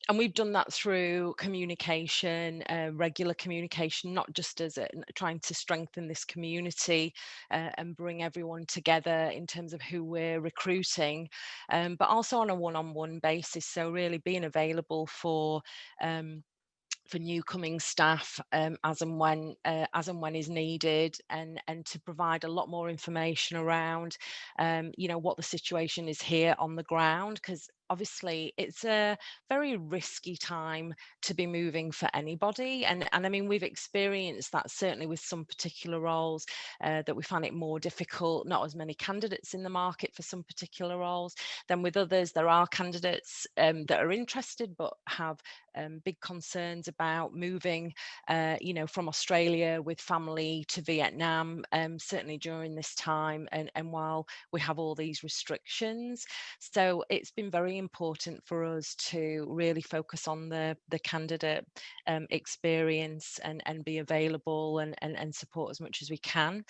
And we've done that through communication, regular communication, not just as trying to strengthen this community and bring everyone together in terms of who we're recruiting, but also on a one-on-one basis. So really being available for new coming staff as and when is needed, and to provide a lot more information around you know, what the situation is here on the ground, because obviously it's a very risky time to be moving for anybody, and I mean, we've experienced that certainly with some particular roles, that we find it more difficult, not as many candidates in the market for some particular roles than with others. There are candidates that are interested but have big concerns about moving you know, from Australia with family to Vietnam, certainly during this time, and while we have all these restrictions. So it's been very important for us to really focus on the candidate experience, and be available and support as much as we can,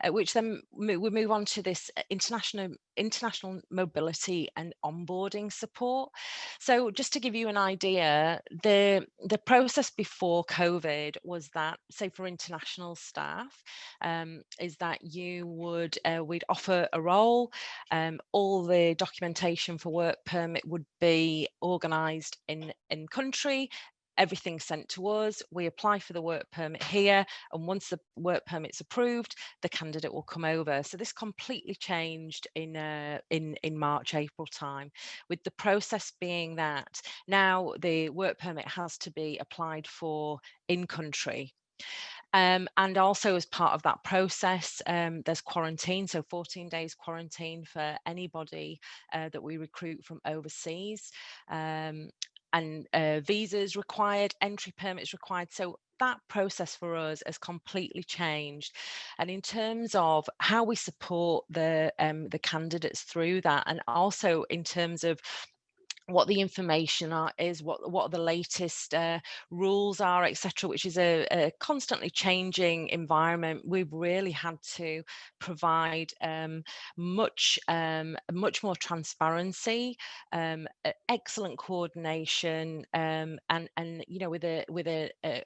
which then we move on to this international mobility and onboarding support. So just to give you an idea, the process before COVID was that, say for international staff, is that you would we'd offer a role, all the documentation for work permit would be organised in country, everything sent to us, we apply for the work permit here, and once the work permit's approved, the candidate will come over. So this completely changed in March, April time, with the process being that now the work permit has to be applied for in country. And also as part of that process, there's quarantine, so 14 days quarantine for anybody that we recruit from overseas. And visas required, entry permits required. So that process for us has completely changed. And in terms of how we support the candidates through that, and also in terms of what the information is, what the latest rules are, etc., which is a constantly changing environment, we've really had to provide much more transparency, excellent coordination, and you know, with a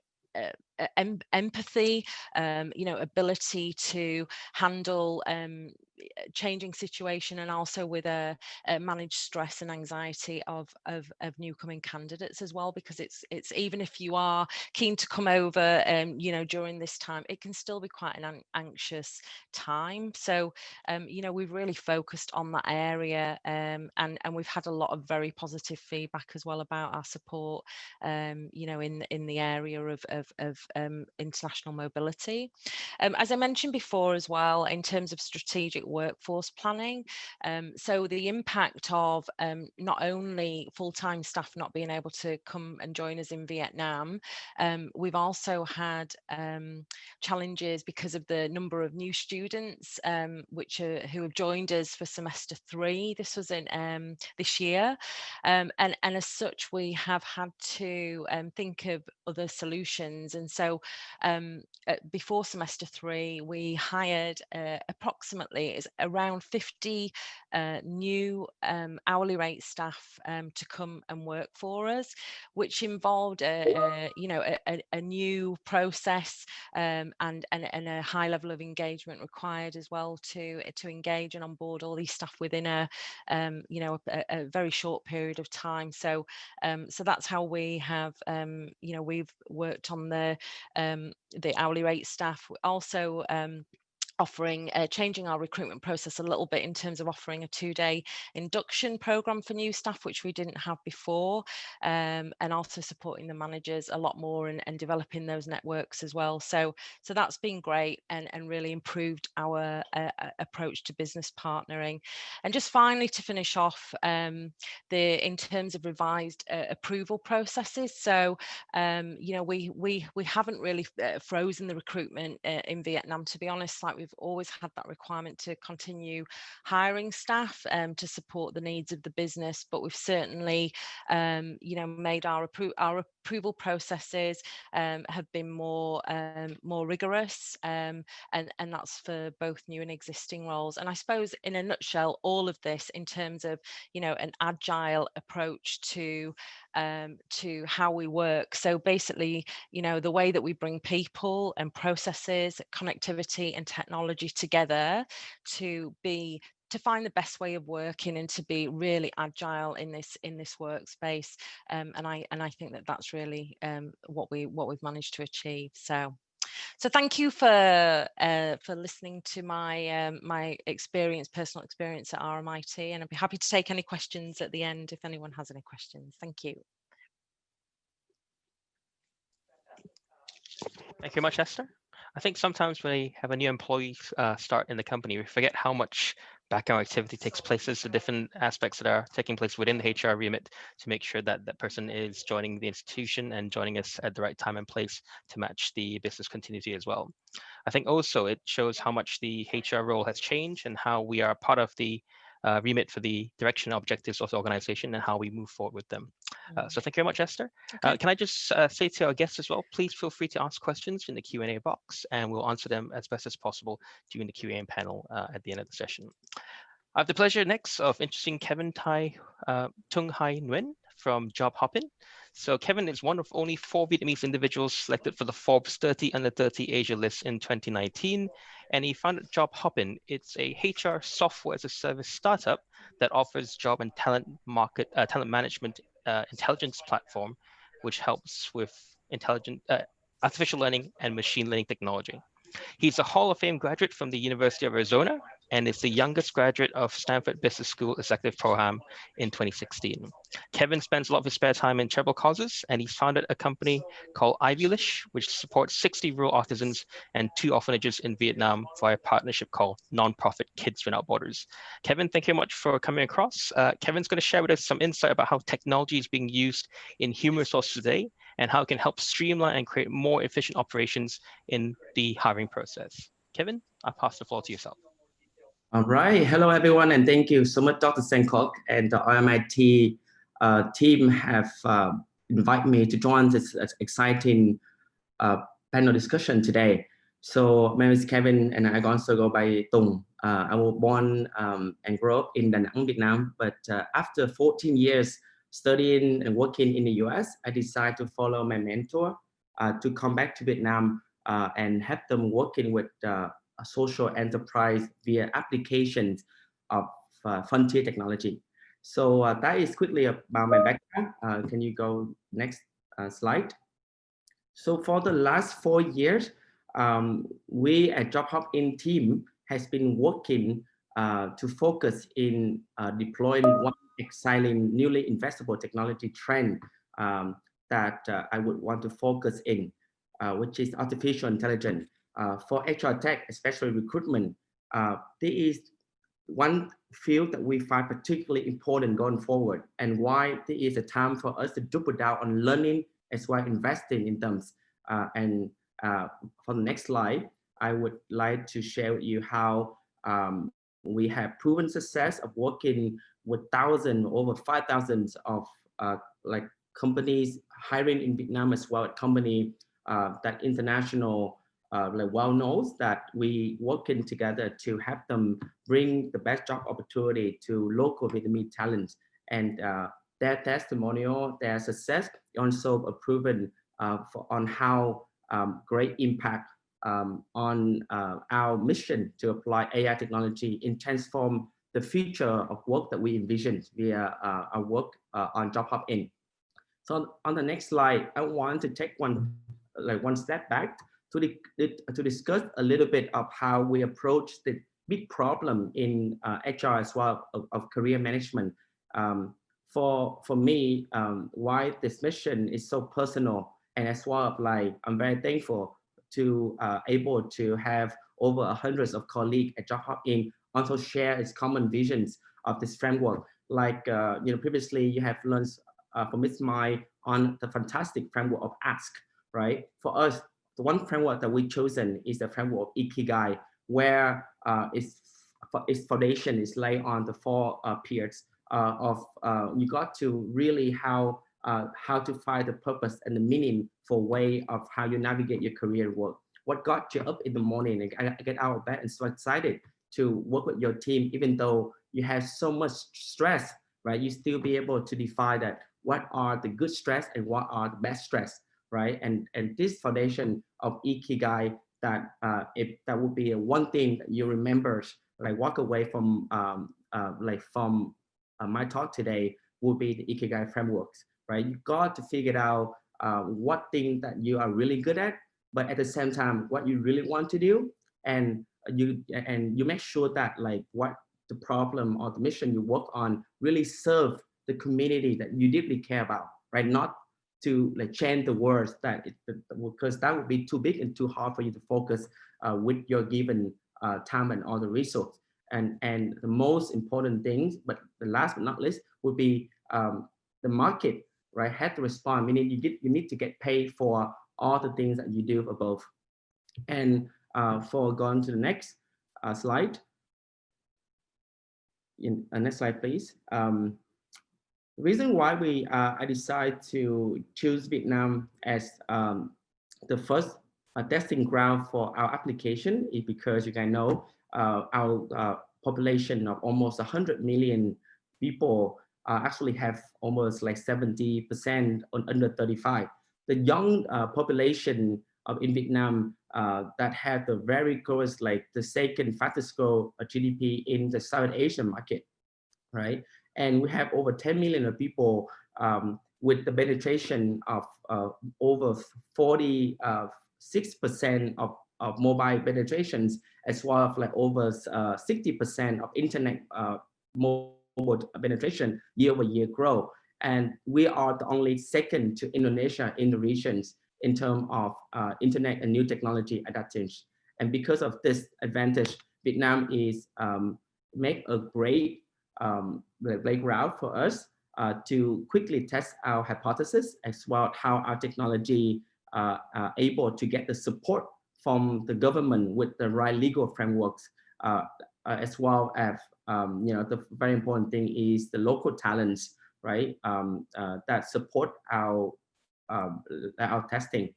empathy, you know, ability to handle changing situation, and also with a managed stress and anxiety of new coming candidates as well, because it's even if you are keen to come over, you know, during this time, it can still be quite an anxious time. So you know, we've really focused on that area, and we've had a lot of very positive feedback as well about our support, you know, in the area of international mobility. As I mentioned before as well, in terms of strategic workforce planning, so the impact of not only full-time staff not being able to come and join us in Vietnam, we've also had challenges because of the number of new students who have joined us for semester 3. This was in this year, and as such we have had to think of other solutions. And so before semester 3 we hired approximately around 50 new hourly rate staff to come and work for us, which involved you know, a new process and a high level of engagement required as well to engage and onboard all these staff within a you know, a very short period of time. So so that's how we have you know, we've worked on the hourly rate staff. Also offering changing our recruitment process a little bit in terms of offering a 2-day induction program for new staff, which we didn't have before, and also supporting the managers a lot more and developing those networks as well. So that's been great and really improved our approach to business partnering. And just finally, to finish off, in terms of revised approval processes, so you know, we haven't really frozen the recruitment in Vietnam, to be honest. Like, we've always had that requirement to continue hiring staff to support the needs of the business, but we've certainly you know, made our approval processes have been more rigorous, and that's for both new and existing roles. And I suppose in a nutshell, all of this in terms of, you know, an agile approach to how we work. So basically, you know, the way that we bring people and processes, connectivity and technology together to find the best way of working and to be really agile in this workspace, and I think that that's really what we've managed to achieve. So thank you for listening to my my personal experience at RMIT, and I'd be happy to take any questions at the end if anyone has any questions. Thank you. Thank you much, Esther. I think sometimes when we have a new employee start in the company, we forget how much background activity takes place. There's the different aspects that are taking place within the HR remit to make sure that that person is joining the institution and joining us at the right time and place to match the business continuity as well. I think also it shows how much the HR role has changed and how we are part of the remit for the direction and objectives of the organization and how we move forward with them. So thank you very much, Esther. Okay. Can I just say to our guests as well, please feel free to ask questions in the Q&A box, and we'll answer them as best as possible during the Q&A panel at the end of the session. I have the pleasure next of introducing Kevin Tung Hai Nguyen from Job Hoppin. So Kevin is one of only 4 Vietnamese individuals selected for the Forbes 30 Under 30 Asia list in 2019, and he founded Job Hoppin. It's a HR software as a service startup that offers job and talent management intelligence platform, which helps with artificial learning and machine learning technology. He's a Hall of Fame graduate from the University of Arizona and is the youngest graduate of Stanford Business School Executive Program in 2016. Kevin spends a lot of his spare time in charitable causes, and he's founded a company called Ivylish, which supports 60 rural artisans and 2 orphanages in Vietnam via a partnership called Nonprofit Kids Without Borders. Kevin, thank you much for coming across. Kevin's going to share with us some insight about how technology is being used in human resources today and how it can help streamline and create more efficient operations in the hiring process. Kevin, I'll pass the floor to yourself. All right. Hello, everyone, and thank you so much, Dr. Sengkok and the RMIT team have invited me to join this exciting panel discussion today. So my name is Kevin, and I also go by Tung. I was born and grew up in Da Nang, Vietnam, but after 14 years studying and working in the US, I decided to follow my mentor to come back to Vietnam and have them working with social enterprise via applications of frontier technology. So that is quickly about my background. Can you go next slide? So for the last 4 years, we at JobHop-in team has been working to focus in deploying one exciting newly investable technology trend that I would want to focus in, which is artificial intelligence. For HR tech, especially recruitment, there is one field that we find particularly important going forward, and why there is a time for us to double down on learning as well investing in them. For the next slide, I would like to share with you how we have proven success of working with over 5,000 of like companies hiring in Vietnam, as well as company that international like well knows, that we working together to help them bring the best job opportunity to local Vietnamese talents, and their testimonial, their success also a proven on how great impact on our mission to apply AI technology in transform the future of work that we envision via our work on JobHop-in. So on the next slide, I want to take one step back to discuss a little bit of how we approach the big problem in HR as well of career management. For me, why this mission is so personal, and as well, like I'm very thankful to able to have over hundreds of colleagues at JobHop-in also share its common visions of this framework. Like previously you have learned from Ms. Mai on the fantastic framework of ASK, right? For us, the one framework that we chosen is the framework of Ikigai, where its foundation is laid on the 4 pillars of you got to really how to find the purpose and the meaning for way of how you navigate your career work. What got you up in the morning and get out of bed and so excited to work with your team, even though you have so much stress, right? You still be able to define that what are the good stress and what are the bad stress, right? And this foundation of Ikigai, that that would be one thing that you remember, like walk away from my talk today, would be the Ikigai frameworks, right? You got to figure out what thing that you are really good at, but at the same time, what you really want to do, and you make sure that like what the problem or the mission you work on really serve the community that you deeply care about, right? Not to like change the words because that would be too big and too hard for you to focus with your given time and all the resources. And the most important things, but the last but not least, would be the market, right? Had to respond, meaning you need to get paid for all the things that you do above. And for going to the next slide. Next slide, please. The reason why I decided to choose Vietnam as the first testing ground for our application is because you can know our population of almost 100 million people actually have almost like 70% under 35. The young population in Vietnam that have the very growth, like the second fastest growth GDP in the South Asian market, right? And we have over 10 million of people with the penetration of over 46% of mobile penetrations, as well as like over 60% of internet mobile penetration year-over-year growth. And we are the only second to Indonesia in the regions in terms of internet and new technology adaptation. And because of this advantage, Vietnam is make a great playground for us to quickly test our hypothesis, as well as how our technology are able to get the support from the government with the right legal frameworks, as well as the very important thing is the local talents, right? That support our testing.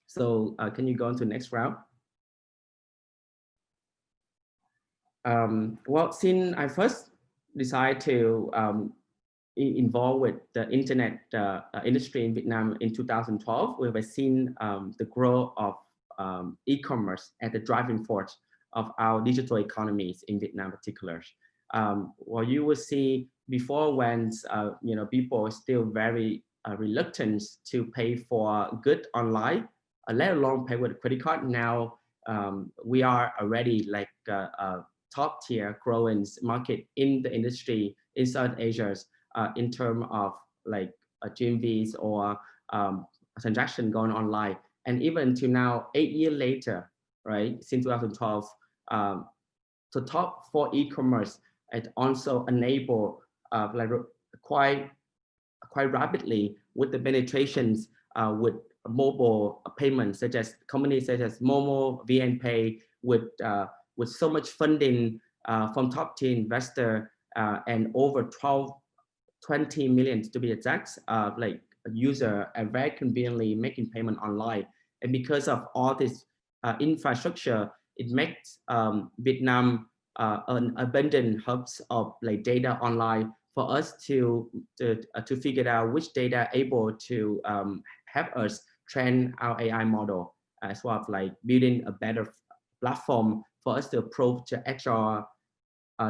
So can you go on to the next round? Well, since I first decided to involve with the internet industry in Vietnam in 2012, we have seen the growth of e-commerce as the driving force of our digital economies in Vietnam in particular. What you will see before when people are still very reluctant to pay for good online, let alone pay with a credit card. Now we are already like a top tier growing market in the industry in South Asia in terms of like GMVs or transaction going online. And even to now, 8 years later, right, since 2012, the top 4 e-commerce it also enable like quite rapidly with the penetrations with mobile payments, such as companies such as Momo, VNPay, with so much funding from top tier investor and over 20 million to be exact, like a user and very conveniently making payment online. And because of all this infrastructure, it makes Vietnam an abundant hubs of like data online for us to figure out which data able to help us train our AI model, as well as like building a better platform for us to approach the HR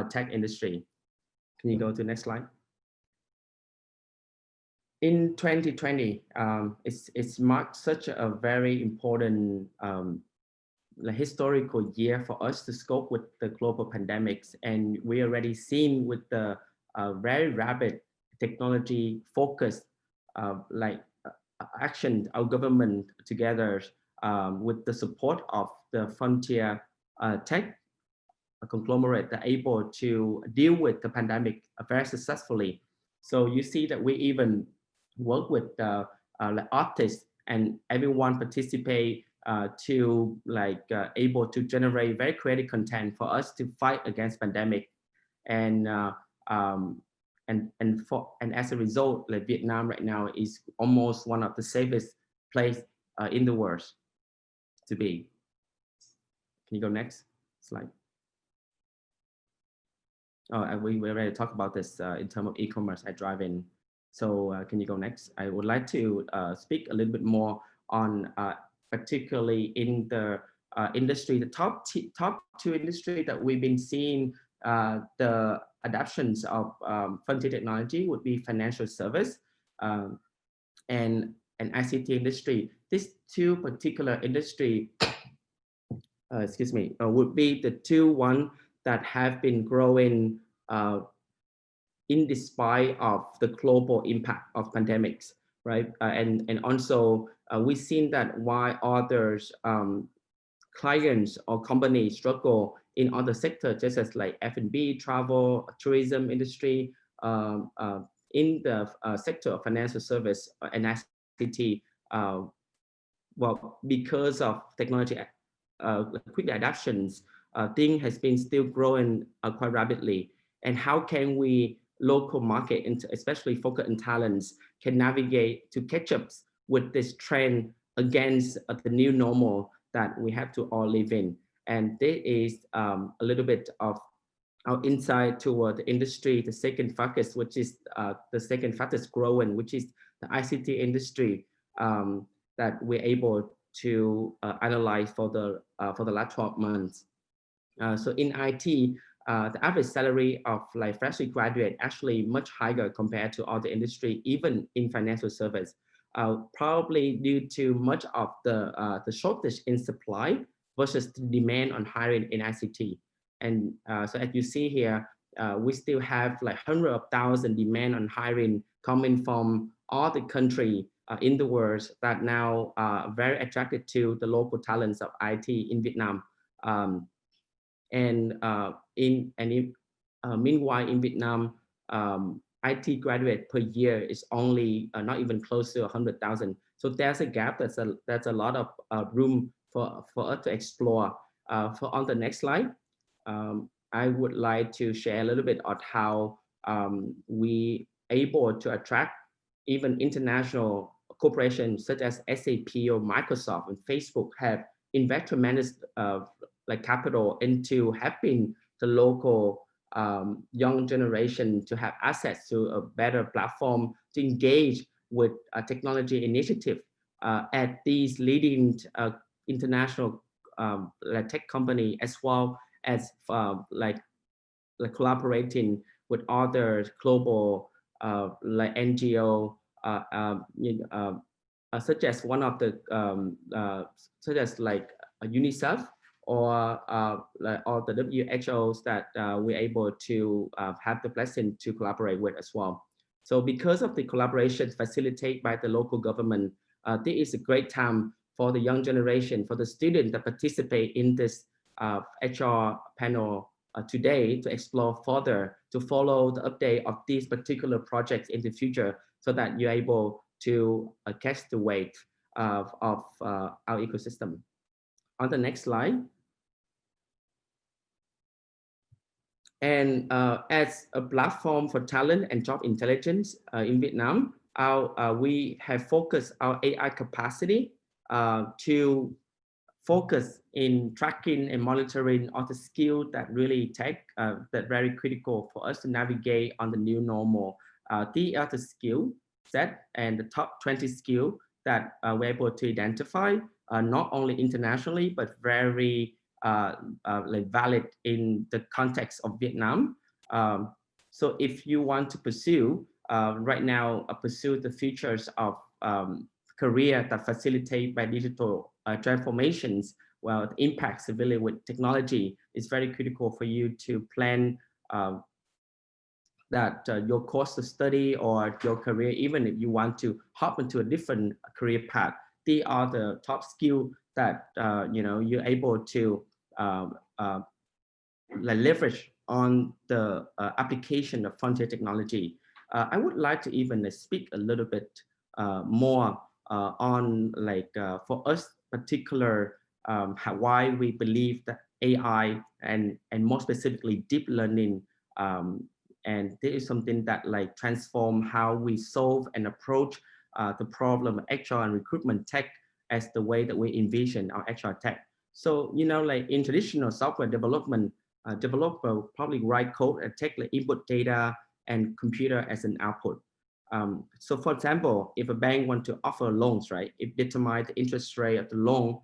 tech industry. Can you go to the next slide? In 2020, it's marked such a very important historical year for us to cope with the global pandemics, and we already seen with the very rapid technology focused action our government together with the support of the frontier tech conglomerate are able to deal with the pandemic very successfully. So you see that we even work with like artists and everyone participate to able to generate very creative content for us to fight against pandemic, and as a result, like Vietnam right now is almost one of the safest place in the world to be. Can you go next slide? Oh, we already talked about this in terms of e-commerce at drive-in. So can you go next? I would like to speak a little bit more on particularly in the industry, the top 2 industry that we've been seeing the adoptions of frontier technology would be financial service and ICT industry. These 2 particular industry, excuse me, would be the 2 ones that have been growing in despite of the global impact of pandemics, right? And also we've seen that while others clients or companies struggle in other sectors, just as like F&B, travel, tourism industry, in the sector of financial service and ICT, well, because of technology quick adaptations, thing has been still growing quite rapidly. And how can we local market, especially focus on talents, can navigate to catch up with this trend against the new normal that we have to all live in? And this is a little bit of our insight toward the industry, the second focus, which is the second fastest growing, which is the ICT industry that we're able to analyze for the last 12 months. So in IT, the average salary of like freshly graduate actually much higher compared to other industry, even in financial service, probably due to much of the shortage in supply versus the demand on hiring in ICT. And so as you see here, we still have like hundreds of thousands demand on hiring coming from all the country in the world that now are very attracted to the local talents of IT in Vietnam. Meanwhile, in Vietnam, IT graduate per year is only not even close to 100,000. So there's a gap. That's a lot of room for us to explore. On the next slide, I would like to share a little bit on how we able to attract even international corporations such as SAP or Microsoft and Facebook have invested tremendous like capital into helping the local young generation to have access to a better platform to engage with a technology initiative at these leading international like tech company, as well as like collaborating with other global like NGO, such as one of the such as like UNICEF or the WHOs that we're able to have the blessing to collaborate with as well. So because of the collaboration facilitated by the local government, this is a great time for the young generation, for the students that participate in this HR panel today to explore further, to follow the update of these particular projects in the future, so that you're able to catch the weight of our ecosystem. On the next slide. And as a platform for talent and job intelligence in Vietnam, we have focused our AI capacity to focus in tracking and monitoring all the skills that really take that very critical for us to navigate on the new normal. These are the skill set and the top 20 skills that we're able to identify, not only internationally, but very like valid in the context of Vietnam. So if you want to pursue right now, pursue the features of career that facilitate by digital transformations, well, the impact severely with technology is very critical for you to plan that your course of study or your career, even if you want to hop into a different career path. These are the top skills that you know, you're able to leverage on the application of frontier technology. I would like to even speak a little bit more on like for us particular why we believe that AI and more specifically deep learning and this is something that like transform how we solve and approach the problem of HR and recruitment tech as the way that we envision our HR tech. So, you know, like in traditional software development, developer probably write code and take the input data and computer as an output. So for example, if a bank want to offer loans, right, it determines the interest rate of the loan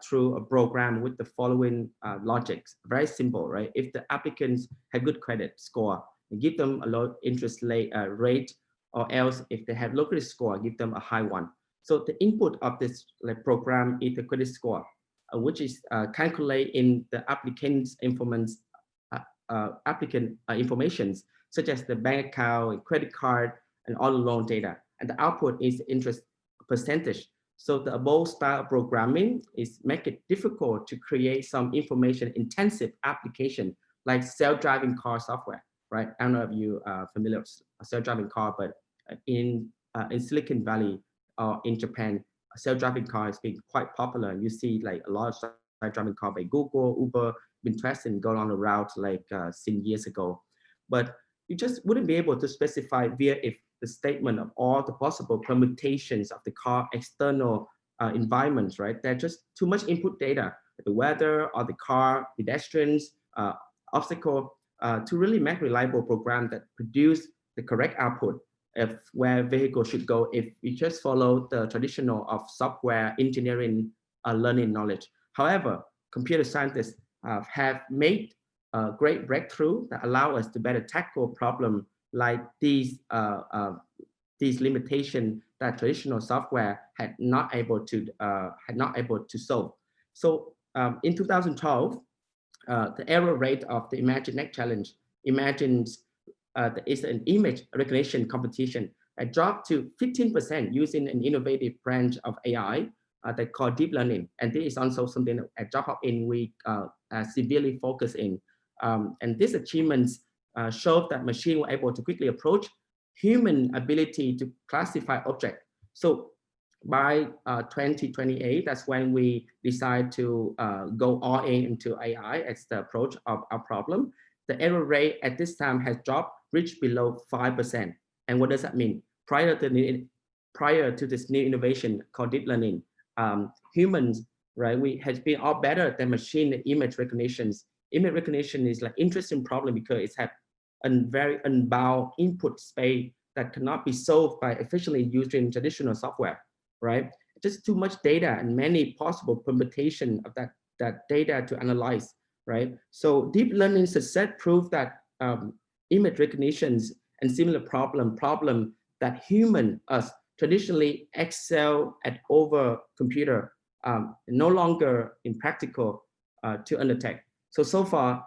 through a program with the following logics. Very simple, right? If the applicants have good credit score, give them a low interest rate, or else if they have low credit score, give them a high one. So the input of this like program is the credit score, which is calculated in the applicant's information, informations such as the bank account, credit card, and all the loan data. And the output is the interest percentage. So the above style of programming is make it difficult to create some information intensive application like self-driving car software, right? I don't know if you are familiar with self-driving car, but in Silicon Valley or in Japan, self-driving car has been quite popular. You see like a lot of self-driving car by Google, Uber, been testing going on the route like since years ago. But you just wouldn't be able to specify via if the statement of all the possible permutations of the car external environments, right? There's just too much input data, the weather or the car, pedestrians, obstacle, to really make reliable program that produce the correct output of where vehicle should go if we just follow the traditional of software engineering learning knowledge. However, computer scientists have made a great breakthrough that allow us to better tackle problem like these limitations that traditional software had not able to solve. So in 2012, the error rate of the Imagine Next Challenge imagines there is an image recognition competition that dropped to 15% using an innovative branch of AI that called deep learning. And this is also something that at JobHop we severely focus in. And these achievements showed that machine were able to quickly approach human ability to classify objects. So by 2028, that's when we decide to go all in into AI as the approach of our problem. The error rate at this time has dropped, reached below 5%. And what does that mean? Prior to this new innovation called deep learning, humans, right, we has been all better than machine image recognitions. Image recognition is like interesting problem because it's had a very unbound input space that cannot be solved by efficiently using traditional software, right? Just too much data and many possible permutation of that that data to analyze, right? So deep learning success proved that image recognitions and similar problem that human us traditionally excel at over computer no longer impractical to undertake. So far,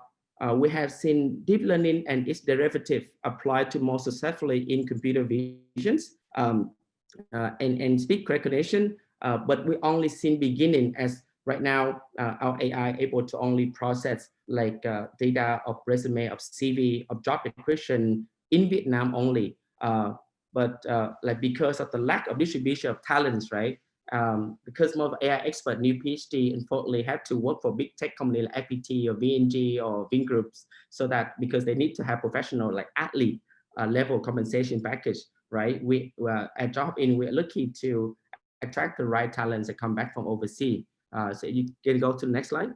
we have seen deep learning and its derivative applied to more successfully in computer visions and speech recognition, but we only seen beginning as right now our AI able to only process like data of resume, of CV, of job description in Vietnam only. But like because of the lack of distribution of talents, right? Because more AI expert, new PhD, unfortunately have to work for big tech company like FPT or VNG or Vingroups, so that because they need to have professional like athlete level compensation package, right? We at JobIn, we're looking to attract the right talents that come back from overseas. So you can go to the next slide.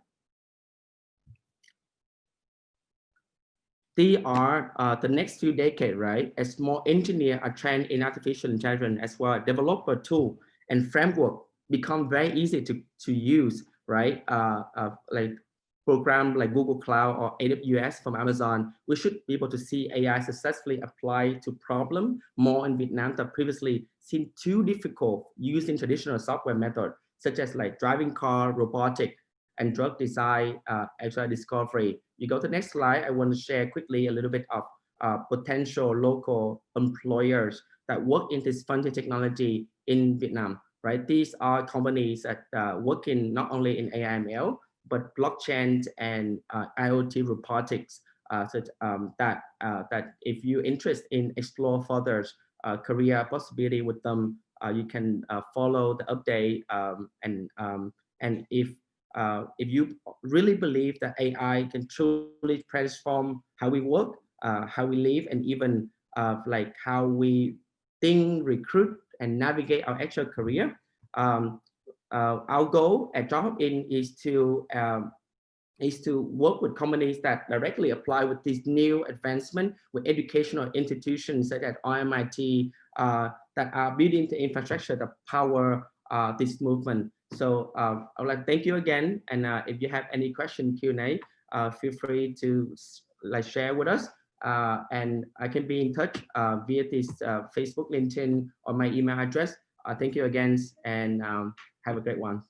They are the next few decades, right? As more engineers are trained in artificial intelligence as well, developer tool and framework become very easy to use, right? Like program like Google Cloud or AWS from Amazon, we should be able to see AI successfully applied to problem more in Vietnam that previously seemed too difficult using traditional software method, such as like driving car, robotic, and drug design, actual discovery. You go to the next slide. I want to share quickly a little bit of potential local employers that work in this frontier technology in Vietnam, right? These are companies that working not only in AI/ML, but blockchain and IoT robotics. That if you're interested in explore further career possibility with them, you can follow the update and if you really believe that AI can truly transform how we work, how we live, and even like how we think, recruit, and navigate our actual career, our goal at JobIn is to work with companies that directly apply with this new advancement with educational institutions such as RMIT that are building the infrastructure that power this movement. So I would like to thank you again, and if you have any question Q&A, feel free to like share with us, and I can be in touch via this Facebook, LinkedIn, or my email address. Thank you again, and have a great one.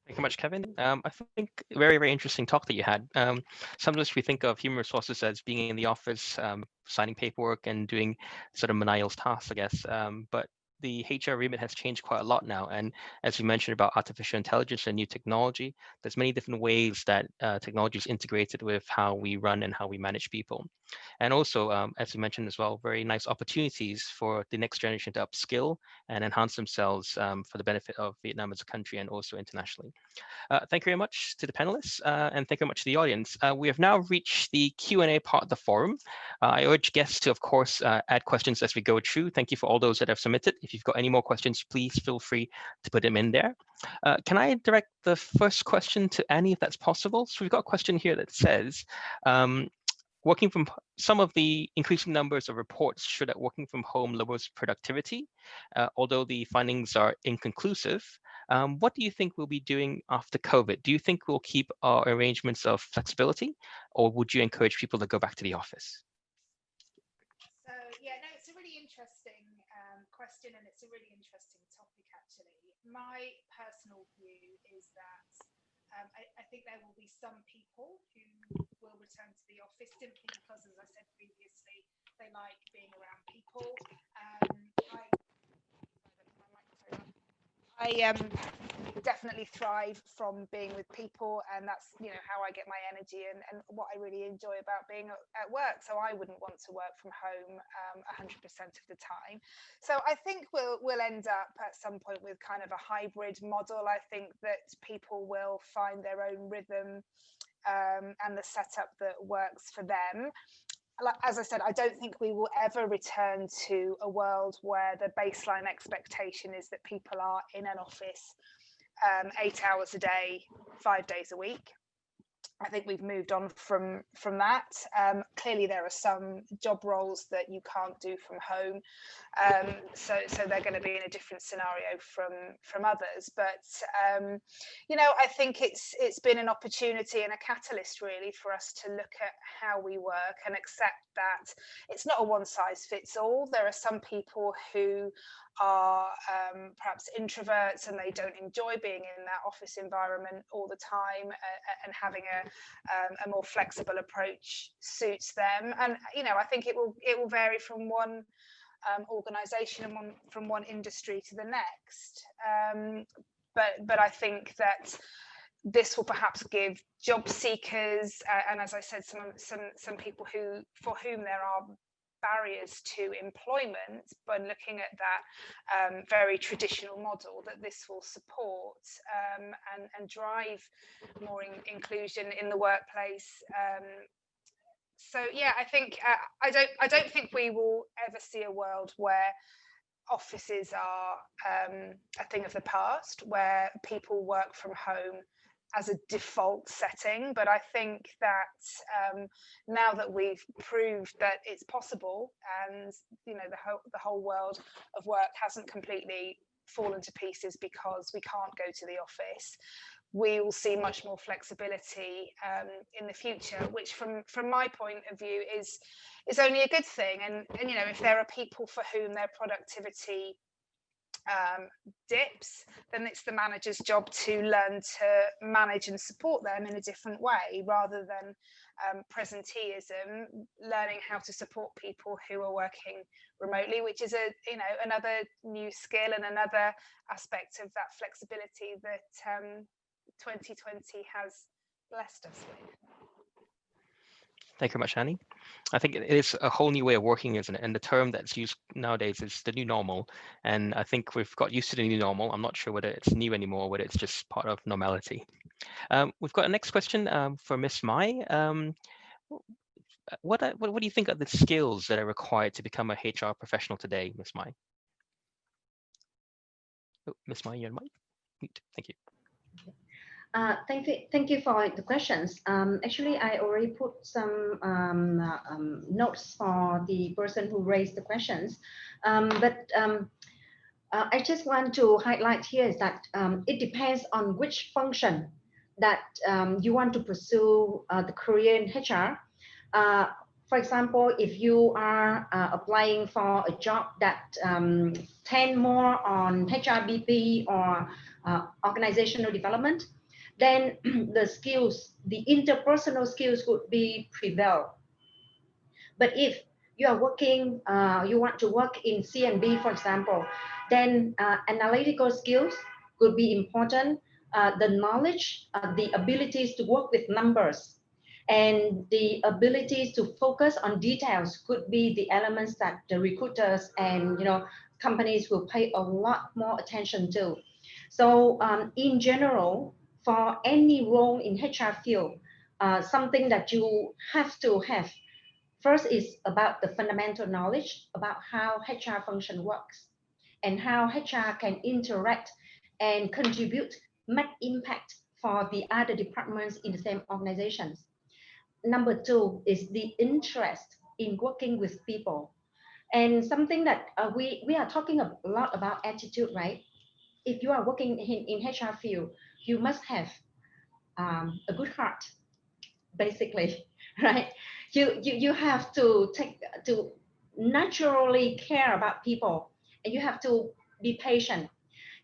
Thank you much, Kevin. I think very, very interesting talk that you had. Sometimes we think of human resources as being in the office, signing paperwork and doing sort of menial tasks, I guess. But the HR remit has changed quite a lot now. And as you mentioned about artificial intelligence and new technology, there's many different ways that technology is integrated with how we run and how we manage people. And also, as you mentioned as well, very nice opportunities for the next generation to upskill and enhance themselves for the benefit of Vietnam as a country and also internationally. Thank you very much to the panelists and thank you very much to the audience. We have now reached the Q&A part of the forum. I urge guests to, of course, add questions as we go through. Thank you for all those that have submitted. If you've got any more questions, please feel free to put them in there. Can I direct the first question to Annie, if that's possible? So we've got a question here that says, working from some of the increasing numbers of reports show that working from home lowers productivity, although the findings are inconclusive. What do you think we'll be doing after COVID? Do you think we'll keep our arrangements of flexibility, or would you encourage people to go back to the office? So yeah, no, it's a really interesting question, and it's a really interesting topic actually. My personal view is that I think there will be some people who will return to the office simply because, as I said previously, they like being around people. I definitely thrive from being with people, and that's, you know, how I get my energy and what I really enjoy about being at work. So I wouldn't want to work from home 100% of the time. So I think we'll end up at some point with kind of a hybrid model. I think that people will find their own rhythm and the setup that works for them. As I said, I don't think we will ever return to a world where the baseline expectation is that people are in an office 8 hours a day, 5 days a week. I think we've moved on from that. Clearly, there are some job roles that you can't do from home, so they're going to be in a different scenario from others. But you know, I think it's been an opportunity and a catalyst really for us to look at how we work and accept that it's not a one size fits all. There are some people who are perhaps introverts and they don't enjoy being in that office environment all the time, and having a more flexible approach suits them. And you know, I think it will vary from one organization and from one industry to the next. But I think that this will perhaps give job seekers and, as I said, some people for whom there are barriers to employment, but looking at that very traditional model, that this will support and drive more inclusion in the workplace. So yeah, I think I don't think we will ever see a world where offices are a thing of the past, where people work from home as a default setting. But I think that now that we've proved that it's possible, and you know, the whole world of work hasn't completely fallen to pieces because we can't go to the office, we will see much more flexibility in the future, which from my point of view is only a good thing. And you know, if there are people for whom their productivity dips, then it's the manager's job to learn to manage and support them in a different way, rather than presenteeism, learning how to support people who are working remotely, which is another new skill and another aspect of that flexibility that 2020 has blessed us with. Thank you very much, Annie. I think it is a whole new way of working, isn't it? And the term that's used nowadays is the new normal. And I think we've got used to the new normal. I'm not sure whether it's new anymore, or whether it's just part of normality. We've got a next question for Miss Mai. What do you think are the skills that are required to become a HR professional today, Miss Mai? Oh, Miss Mai, you're on mic. Thank you. Thank you for the questions. Actually, I already put some notes for the person who raised the questions. But I just want to highlight here is that it depends on which function that you want to pursue the career in HR. For example, if you are applying for a job that tend more on HRBP or organizational development, then the skills, the interpersonal skills would be prevail. But if you are working, you want to work in C&B, for example, then analytical skills could be important. The knowledge, the abilities to work with numbers, and the abilities to focus on details could be the elements that the recruiters and companies will pay a lot more attention to. So in general, for any role in HR field, something that you have to have first is about the fundamental knowledge about how HR function works and how HR can interact and contribute, make impact for the other departments in the same organizations. Number two is the interest in working with people. And something that we are talking a lot about attitude, right? If you are working in HR field, you must have a good heart, basically, right? You have to naturally care about people, and you have to be patient.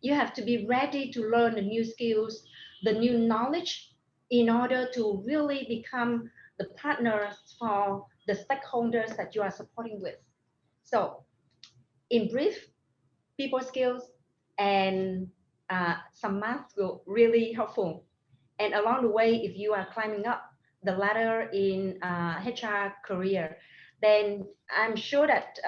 You have to be ready to learn the new skills, the new knowledge, in order to really become the partners for the stakeholders that you are supporting with. So, in brief, people skills and some math will really helpful. And along the way, if you are climbing up the ladder in HR career, then I'm sure that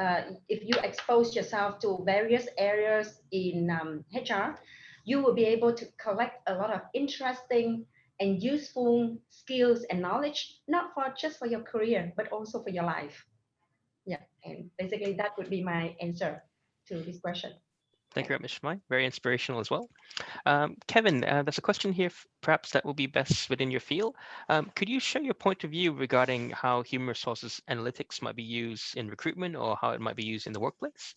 if you expose yourself to various areas in HR, you will be able to collect a lot of interesting and useful skills and knowledge, not just for your career, but also for your life. Yeah, and basically that would be my answer to this question. Thank you very much, Mai. Very inspirational as well. Kevin, there's a question here, perhaps that will be best within your field. Could you share your point of view regarding how human resources analytics might be used in recruitment or how it might be used in the workplace?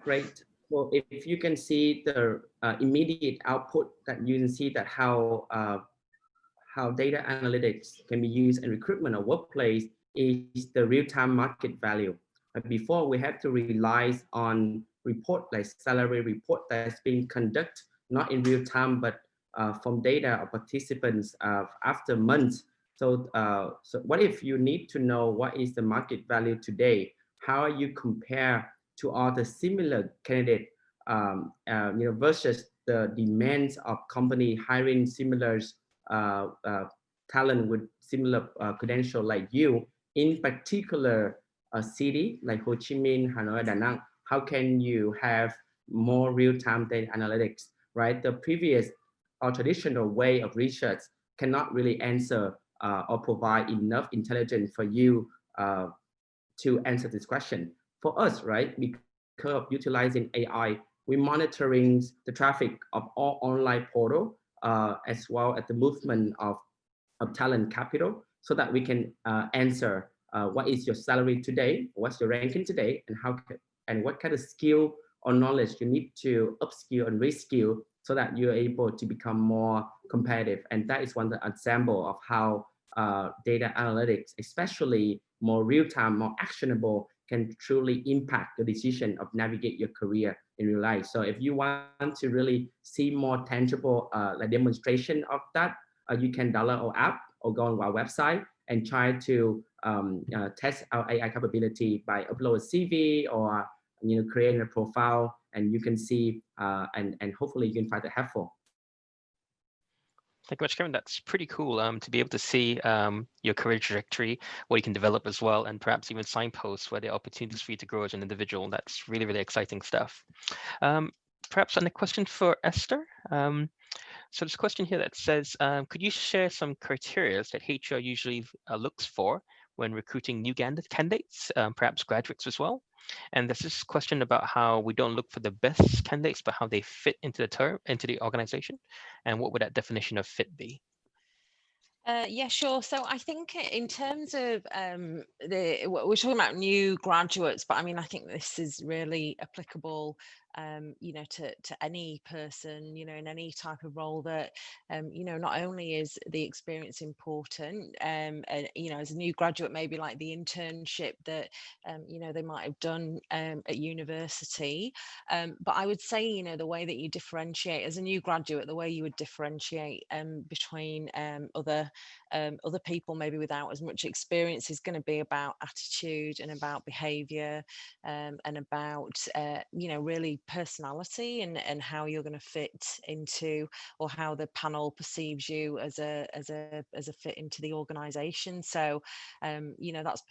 Great. Well, if you can see the immediate output, that you can see that how data analytics can be used in recruitment or workplace is the real-time market value. Before, we have to rely on report like salary report that's being conducted not in real time, but from data of participants after months. So, so what if you need to know what is the market value today? How you compare to other similar candidate, versus the demands of company hiring similar talent with similar credential like you in particular city like Ho Chi Minh, Hanoi, Da Nang. How can you have more real-time data analytics, right? The previous or traditional way of research cannot really answer or provide enough intelligence for you to answer this question. For us, right, because of utilizing AI, we're monitoring the traffic of all online portal as well as the movement of talent capital so that we can answer what is your salary today, what's your ranking today, and how and what kind of skill or knowledge you need to upskill and reskill so that you're able to become more competitive. And that is one example of how data analytics, especially more real-time, more actionable, can truly impact the decision of navigate your career in real life. So if you want to really see more tangible demonstration of that, you can download our app or go on our website and try to test our AI capability by upload a CV or create a profile, and you can see and hopefully you can find it helpful. Thank you much, Kevin. That's pretty cool to be able to see your career trajectory, what you can develop as well, and perhaps even signposts where there are opportunities for you to grow as an individual. That's really, really exciting stuff. Perhaps on a question for Esther. So there's a question here that says, could you share some criteria that HR usually looks for when recruiting new candidates, perhaps graduates as well? And there's this question about how we don't look for the best candidates, but how they fit into the organization. And what would that definition of fit be? Yeah, sure. So I think in terms of we're talking about new graduates, but I mean, I think this is really applicable to any person, in any type of role that, not only is the experience important, and, as a new graduate, maybe like the internship that, they might have done at university. But I would say, the way that you differentiate as a new graduate, the way you would differentiate between other people maybe without as much experience is going to be about attitude and about behavior and about, really personality and how you're going to fit into, or how the panel perceives you as a fit into the organization. So that's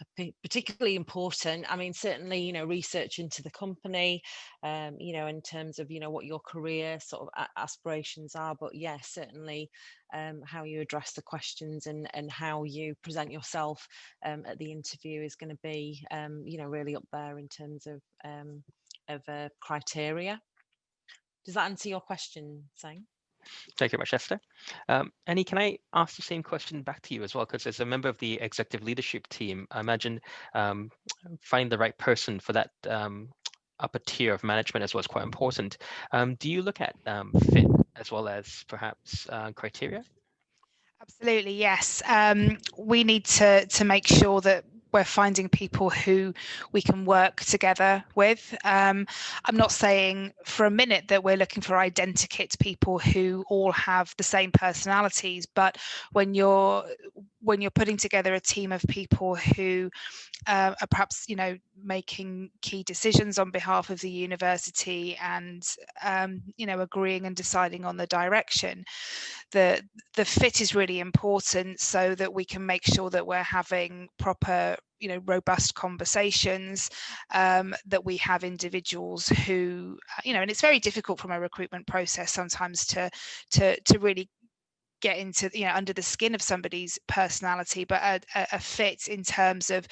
particularly important. I mean, certainly research into the company, in terms of what your career sort of aspirations are, but yeah, certainly how you address the questions and how you present yourself at the interview is going to be really up there in terms of criteria. Does that answer your question, Sang? Thank you very much, Esther. Annie, can I ask the same question back to you as well? Because as a member of the executive leadership team, I imagine finding the right person for that upper tier of management as well is quite important. Do you look at fit as well as perhaps criteria? Absolutely, yes. We need to make sure that we're finding people who we can work together with. I'm not saying for a minute that we're looking for identikit people who all have the same personalities, but when you're putting together a team of people who are perhaps making key decisions on behalf of the university and agreeing and deciding on the direction, the fit is really important so that we can make sure that we're having proper robust conversations, that we have individuals who and it's very difficult from a recruitment process sometimes to really get into, under the skin of somebody's personality, but a fit in terms of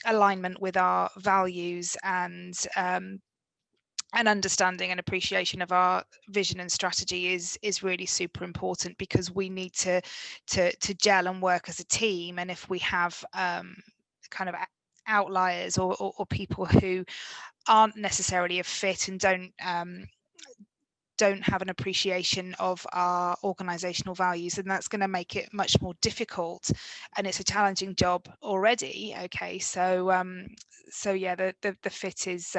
alignment with our values and an understanding and appreciation of our vision and strategy is really super important, because we need to gel and work as a team. And if we have kind of outliers or people who aren't necessarily a fit and don't have an appreciation of our organizational values, then that's going to make it much more difficult, and it's a challenging job already. Okay, so yeah, the fit is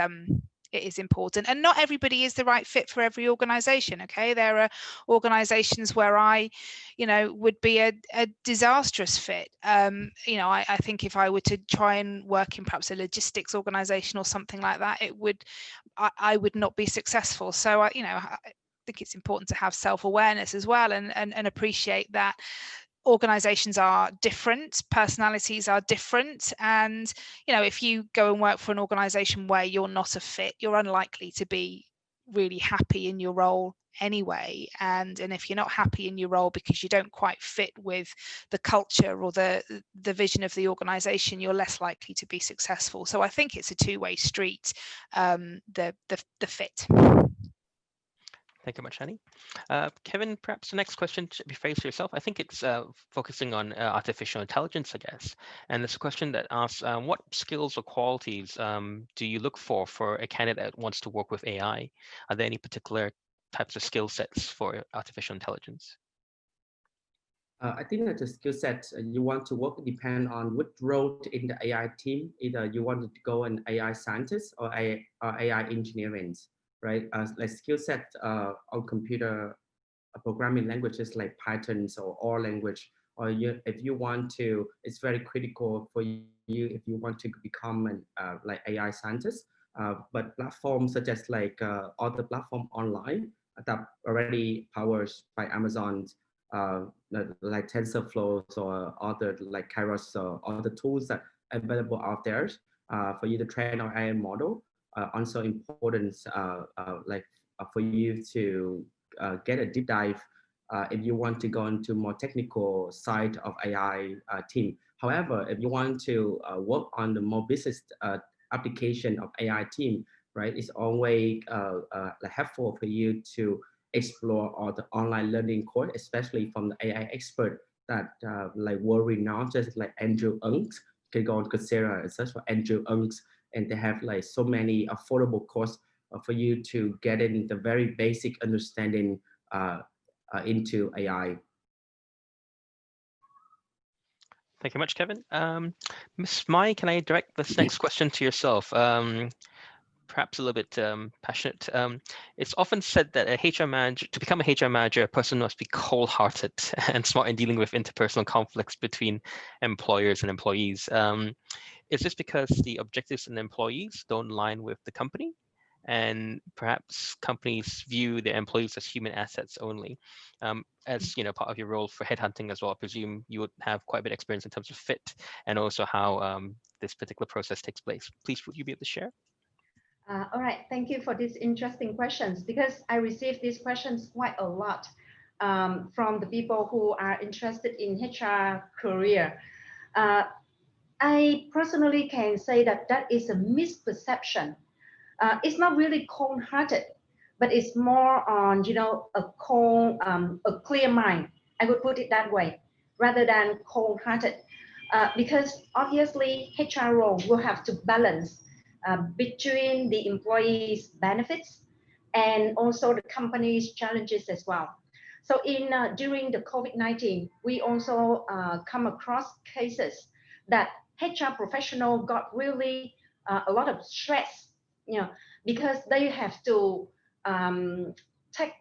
it is important, and not everybody is the right fit for every organization. Okay, there are organizations where I would be a disastrous fit. I think if I were to try and work in perhaps a logistics organization or something like that, I would not be successful. So I think it's important to have self-awareness as well, and appreciate that organizations are different, personalities are different, and if you go and work for an organization where you're not a fit, you're unlikely to be really happy in your role anyway. And if you're not happy in your role because you don't quite fit with the culture or the vision of the organization, you're less likely to be successful. So I think it's a two-way street, the fit. Thank you much, Annie. Kevin, perhaps the next question should be phrased to yourself. I think it's focusing on artificial intelligence, I guess. And it's a question that asks, what skills or qualities do you look for a candidate that wants to work with AI? Are there any particular types of skill sets for artificial intelligence? I think that the skill set you want to work depend on what role in the AI team. Either you want to go an AI scientist or AI engineering. Right, like skill set on computer programming languages like Python or R language, or if you want to, it's very critical for you if you want to become an like AI scientist. But platforms such as like other platform online that already powers by Amazon, like TensorFlow or other like Kairos or other tools that are available out there for you to train our AI model. Also important for you to get a deep dive if you want to go into more technical side of AI team. However, if you want to work on the more business application of AI team, right, it's always helpful for you to explore all the online learning course, especially from the AI expert that like world-renowned, just like Andrew Ng. You can go on Coursera and search for Andrew Ng, and they have like so many affordable courses for you to get in the very basic understanding into AI. Thank you much, Kevin. Ms. Mai, can I direct this next question to yourself? Perhaps a little bit passionate. It's often said that to become a HR manager, a person must be cold-hearted and smart in dealing with interpersonal conflicts between employers and employees. Is this because the objectives and employees don't align with the company? And perhaps companies view their employees as human assets only. As part of your role for headhunting as well, I presume you would have quite a bit of experience in terms of fit and also how this particular process takes place. Please, would you be able to share? All right, thank you for these interesting questions, because I receive these questions quite a lot from the people who are interested in HR career. I personally can say that is a misperception. It's not really cold-hearted, but it's more on a clear mind. I would put it that way, rather than cold-hearted, because obviously HR role will have to balance between the employees' benefits and also the company's challenges as well. So during the COVID-19, we also come across cases that HR professional got really a lot of stress, because they have to take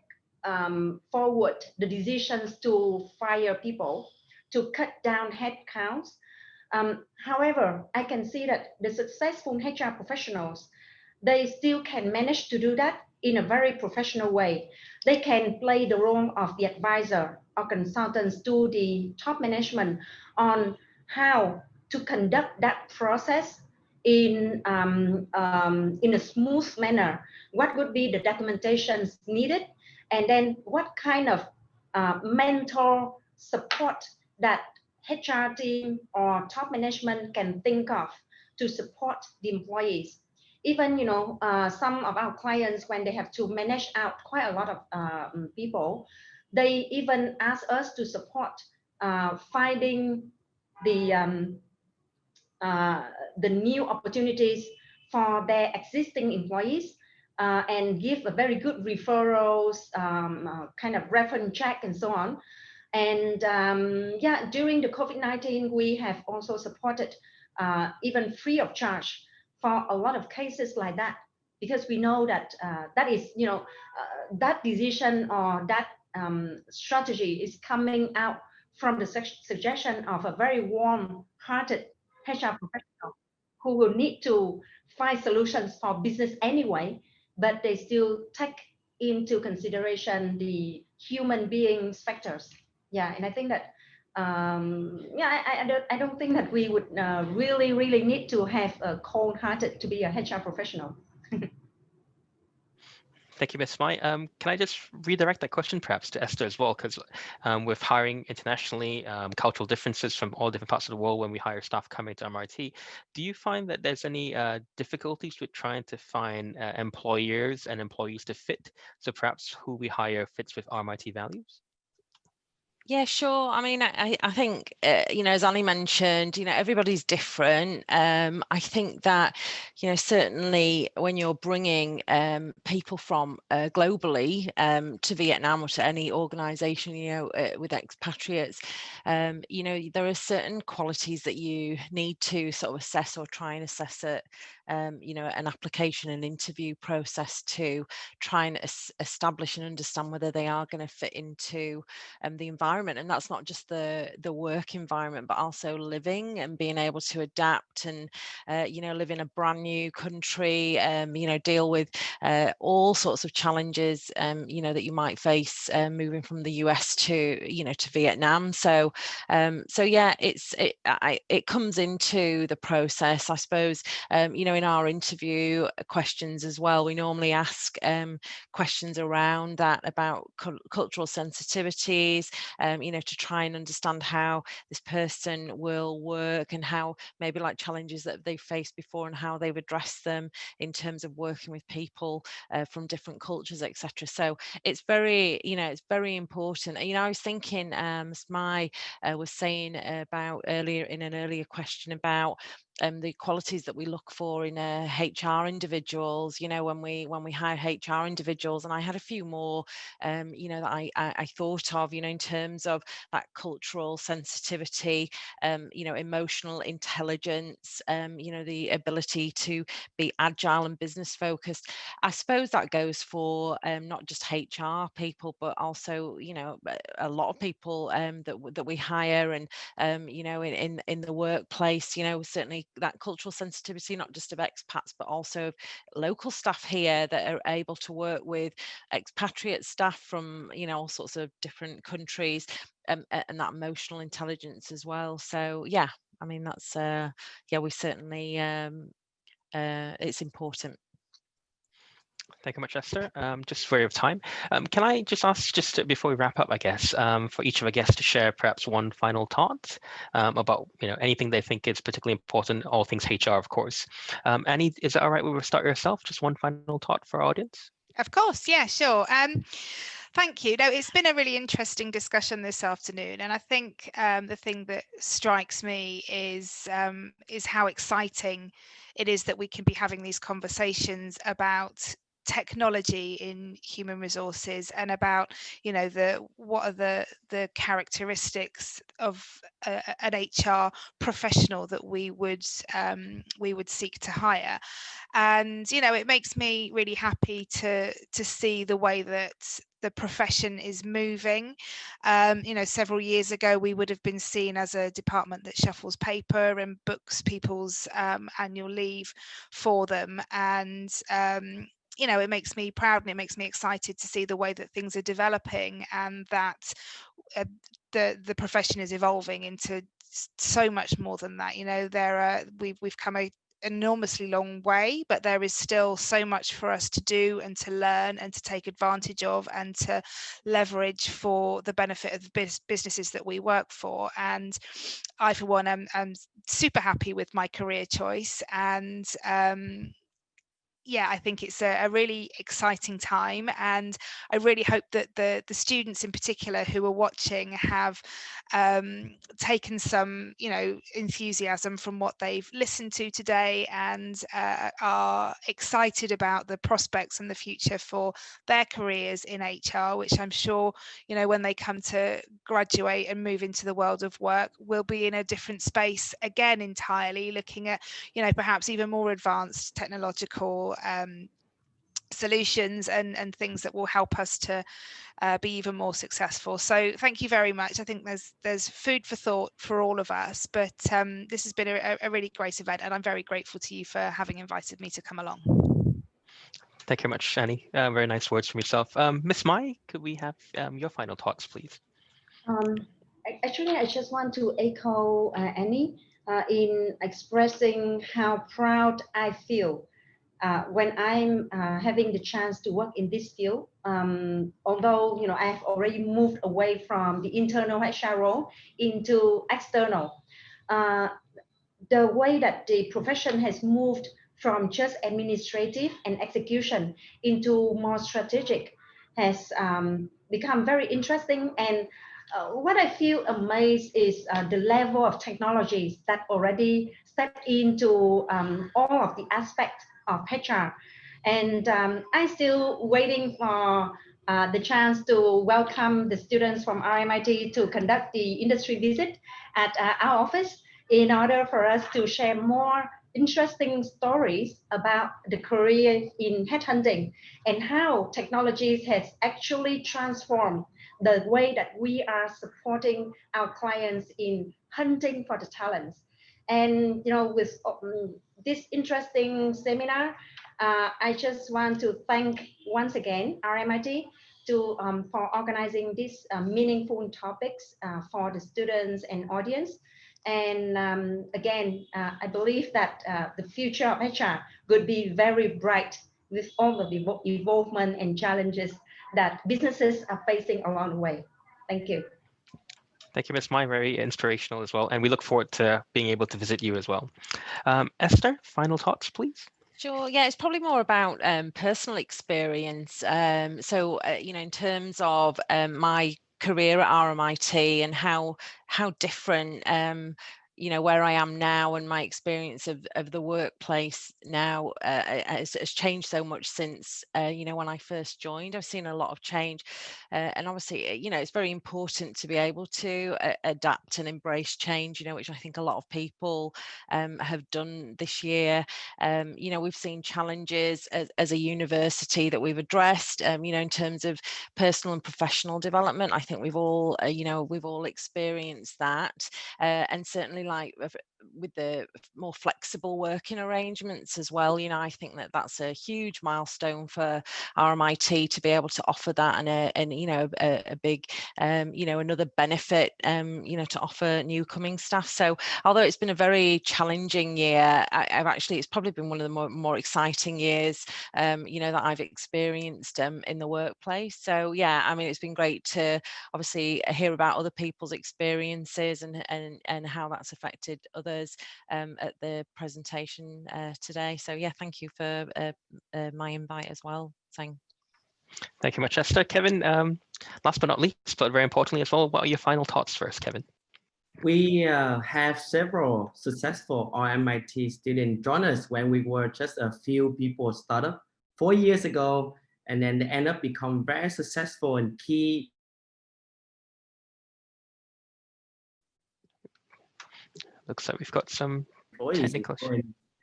forward the decisions to fire people, to cut down headcounts. However, I can see that the successful HR professionals, they still can manage to do that in a very professional way. They can play the role of the advisor or consultants to the top management on how to conduct that process in a smooth manner. What would be the documentations needed, and then what kind of mentor support that HR team or top management can think of to support the employees. Even, you know, some of our clients, when they have to manage out quite a lot of people, they even ask us to support finding the new opportunities for their existing employees, and give a very good referrals, kind of reference check and so on. And yeah, during the COVID-19, we have also supported even free of charge for a lot of cases like that, because we know that that is, you know, that decision or that strategy is coming out from the suggestion of a very warm-hearted HR professional who will need to find solutions for business anyway, but they still take into consideration the human beings factors. Yeah, and I think that I don't think that we would really need to have a cold-hearted to be a HR professional. Thank you, Ms. Mai. Can I just redirect that question perhaps to Esther as well? Because with hiring internationally, cultural differences from all different parts of the world when we hire staff coming to RMIT, do you find that there's any difficulties with trying to find employers and employees to fit? So perhaps who we hire fits with RMIT values? Yeah, sure. I mean, I think, you know, as Ali mentioned, you know, everybody's different. I think that, you know, certainly when you're bringing people from globally to Vietnam or to any organization, you know, with expatriates, you know, there are certain qualities that you need to sort of assess or try and assess it, you know, an application and interview process to try and establish and understand whether they are going to fit into the environment. And that's not just the work environment, but also living and being able to adapt and, you know, live in a brand new country, you know, deal with all sorts of challenges, you know, that you might face moving from the US to, you know, to Vietnam. So, so yeah, it comes into the process, I suppose. You know, in our interview questions as well, we normally ask questions around that, about cultural sensitivities, you know, to try and understand how this person will work and how maybe like challenges that they've faced before and how they've addressed them in terms of working with people from different cultures, etc. So it's very, you know, it's very important. You know, I was thinking, Mai was saying about earlier in an earlier question about the qualities that we look for in HR individuals, you know, when we hire HR individuals, and I had a few more, you know, that I thought of, you know, in terms of that cultural sensitivity, you know, emotional intelligence, you know, the ability to be agile and business focused. I suppose that goes for not just HR people, but also, you know, a lot of people that we hire, and you know, in the workplace, you know, certainly that cultural sensitivity, not just of expats, but also of local staff here that are able to work with expatriate staff from, you know, all sorts of different countries, and that emotional intelligence as well. So yeah, I mean, that's yeah, we certainly it's important. Thank you much, Esther. Just for your time, can I just ask, just before we wrap up, I guess, for each of our guests to share perhaps one final thought about, you know, anything they think is particularly important, all things HR, of course. Annie, is it all right? We will start yourself. Just one final thought for our audience. Of course, yeah, sure. Thank you. No, it's been a really interesting discussion this afternoon, and I think the thing that strikes me is how exciting it is that we can be having these conversations about technology in human resources, and about, you know, what are the characteristics of an HR professional that we would seek to hire. And, you know, it makes me really happy to see the way that the profession is moving. You know, several years ago, we would have been seen as a department that shuffles paper and books people's annual leave for them. And you know, it makes me proud and it makes me excited to see the way that things are developing, and that the profession is evolving into so much more than that. You know, we've come a enormously long way, but there is still so much for us to do and to learn and to take advantage of and to leverage for the benefit of the businesses that we work for. And I, for one, am super happy with my career choice, and yeah, I think it's a really exciting time, and I really hope that the students in particular who are watching have taken some, enthusiasm from what they've listened to today, and are excited about the prospects and the future for their careers in HR, which I'm sure, when they come to graduate and move into the world of work, will be in a different space again entirely, looking at, perhaps even more advanced technological solutions and things that will help us to be even more successful. So thank you very much. I think there's food for thought for all of us, but this has been a really great event, and I'm very grateful to you for having invited me to come along. Thank you very much, Annie. Very nice words from yourself. Miss Mai, could we have your final thoughts, please? Actually, I just want to echo Annie in expressing how proud I feel when I'm having the chance to work in this field. Although I've already moved away from the internal HR role into external, the way that the profession has moved from just administrative and execution into more strategic has become very interesting. And what I feel amazed is the level of technologies that already stepped into all of the aspects of HR. And I'm still waiting for the chance to welcome the students from RMIT to conduct the industry visit at our office, in order for us to share more interesting stories about the career in headhunting and how technologies has actually transformed the way that we are supporting our clients in hunting for the talents. And with this interesting seminar, I just want to thank once again RMIT for organizing these meaningful topics for the students and audience. And again, I believe that the future of HR could be very bright with all of the evolvement and challenges that businesses are facing along the way. Thank you. Thank you, Ms. Mai. Very inspirational as well. And we look forward to being able to visit you as well. Esther, final thoughts, please. Sure. Yeah, it's probably more about personal experience. So, in terms of my career at RMIT and how different where I am now and my experience of the workplace now has changed so much since when I first joined. I've seen a lot of change, and obviously it's very important to be able to adapt and embrace change, which I think a lot of people have done this year. We've seen challenges as a university that we've addressed, in terms of personal and professional development. I think we've all experienced that, and certainly like with the more flexible working arrangements as well. I think that's a huge milestone for RMIT to be able to offer that, and a big another benefit to offer new coming staff. So although it's been a very challenging year, it's probably been one of the more exciting years that I've experienced in the workplace. So yeah, I mean, it's been great to obviously hear about other people's experiences and how that's affected others at the presentation today. So yeah, thank you for my invite as well. Thank you much, Esther. Kevin, last but not least, but very importantly as well, what are your final thoughts first, Kevin? We have several successful RMIT students join us when we were just a few people startup 4 years ago, and then they end up become very successful and key. Looks like we've got some technical.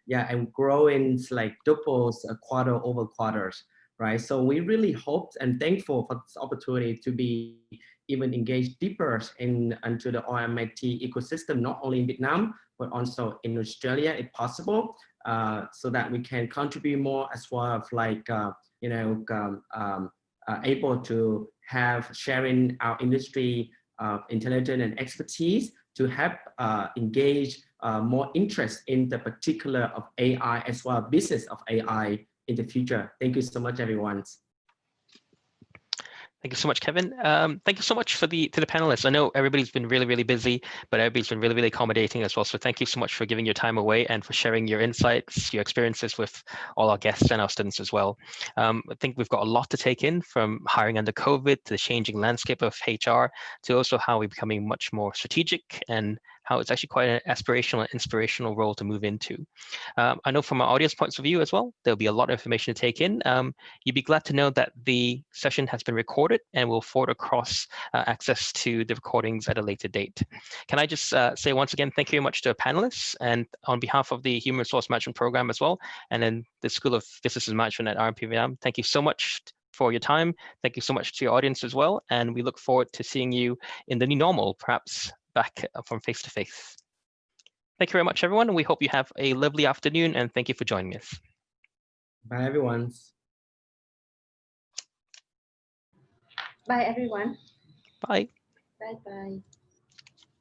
Yeah, and growing like doubles quarter over quarters, right? So we really hope and thankful for this opportunity to be even engaged deeper into the RMIT ecosystem, not only in Vietnam, but also in Australia if possible, so that we can contribute more as well of like, able to have sharing our industry intelligence and expertise to help engage more interest in the particular of AI as well, business of AI in the future. Thank you so much, everyone. Thank you so much, Kevin. Thank you so much to the panelists. I know everybody's been really busy, but everybody's been really accommodating as well. So thank you so much for giving your time away and for sharing your insights, your experiences with all our guests and our students as well. I think we've got a lot to take in, from hiring under COVID to the changing landscape of HR, to also how we're becoming much more strategic and how it's actually quite an aspirational and inspirational role to move into. I know from our audience points of view as well, there'll be a lot of information to take in. You'd be glad to know that the session has been recorded and will forward across access to the recordings at a later date. Can I just say once again, thank you very much to our panelists, and on behalf of the Human Resource Management Program as well, and then the School of Business and Management at RMIT Vietnam, thank you so much for your time. Thank you so much to your audience as well. And we look forward to seeing you in the new normal, perhaps back from face to face. Thank you very much, everyone. And we hope you have a lovely afternoon, and thank you for joining us. Bye, everyone. Bye, everyone. Bye. Bye-bye.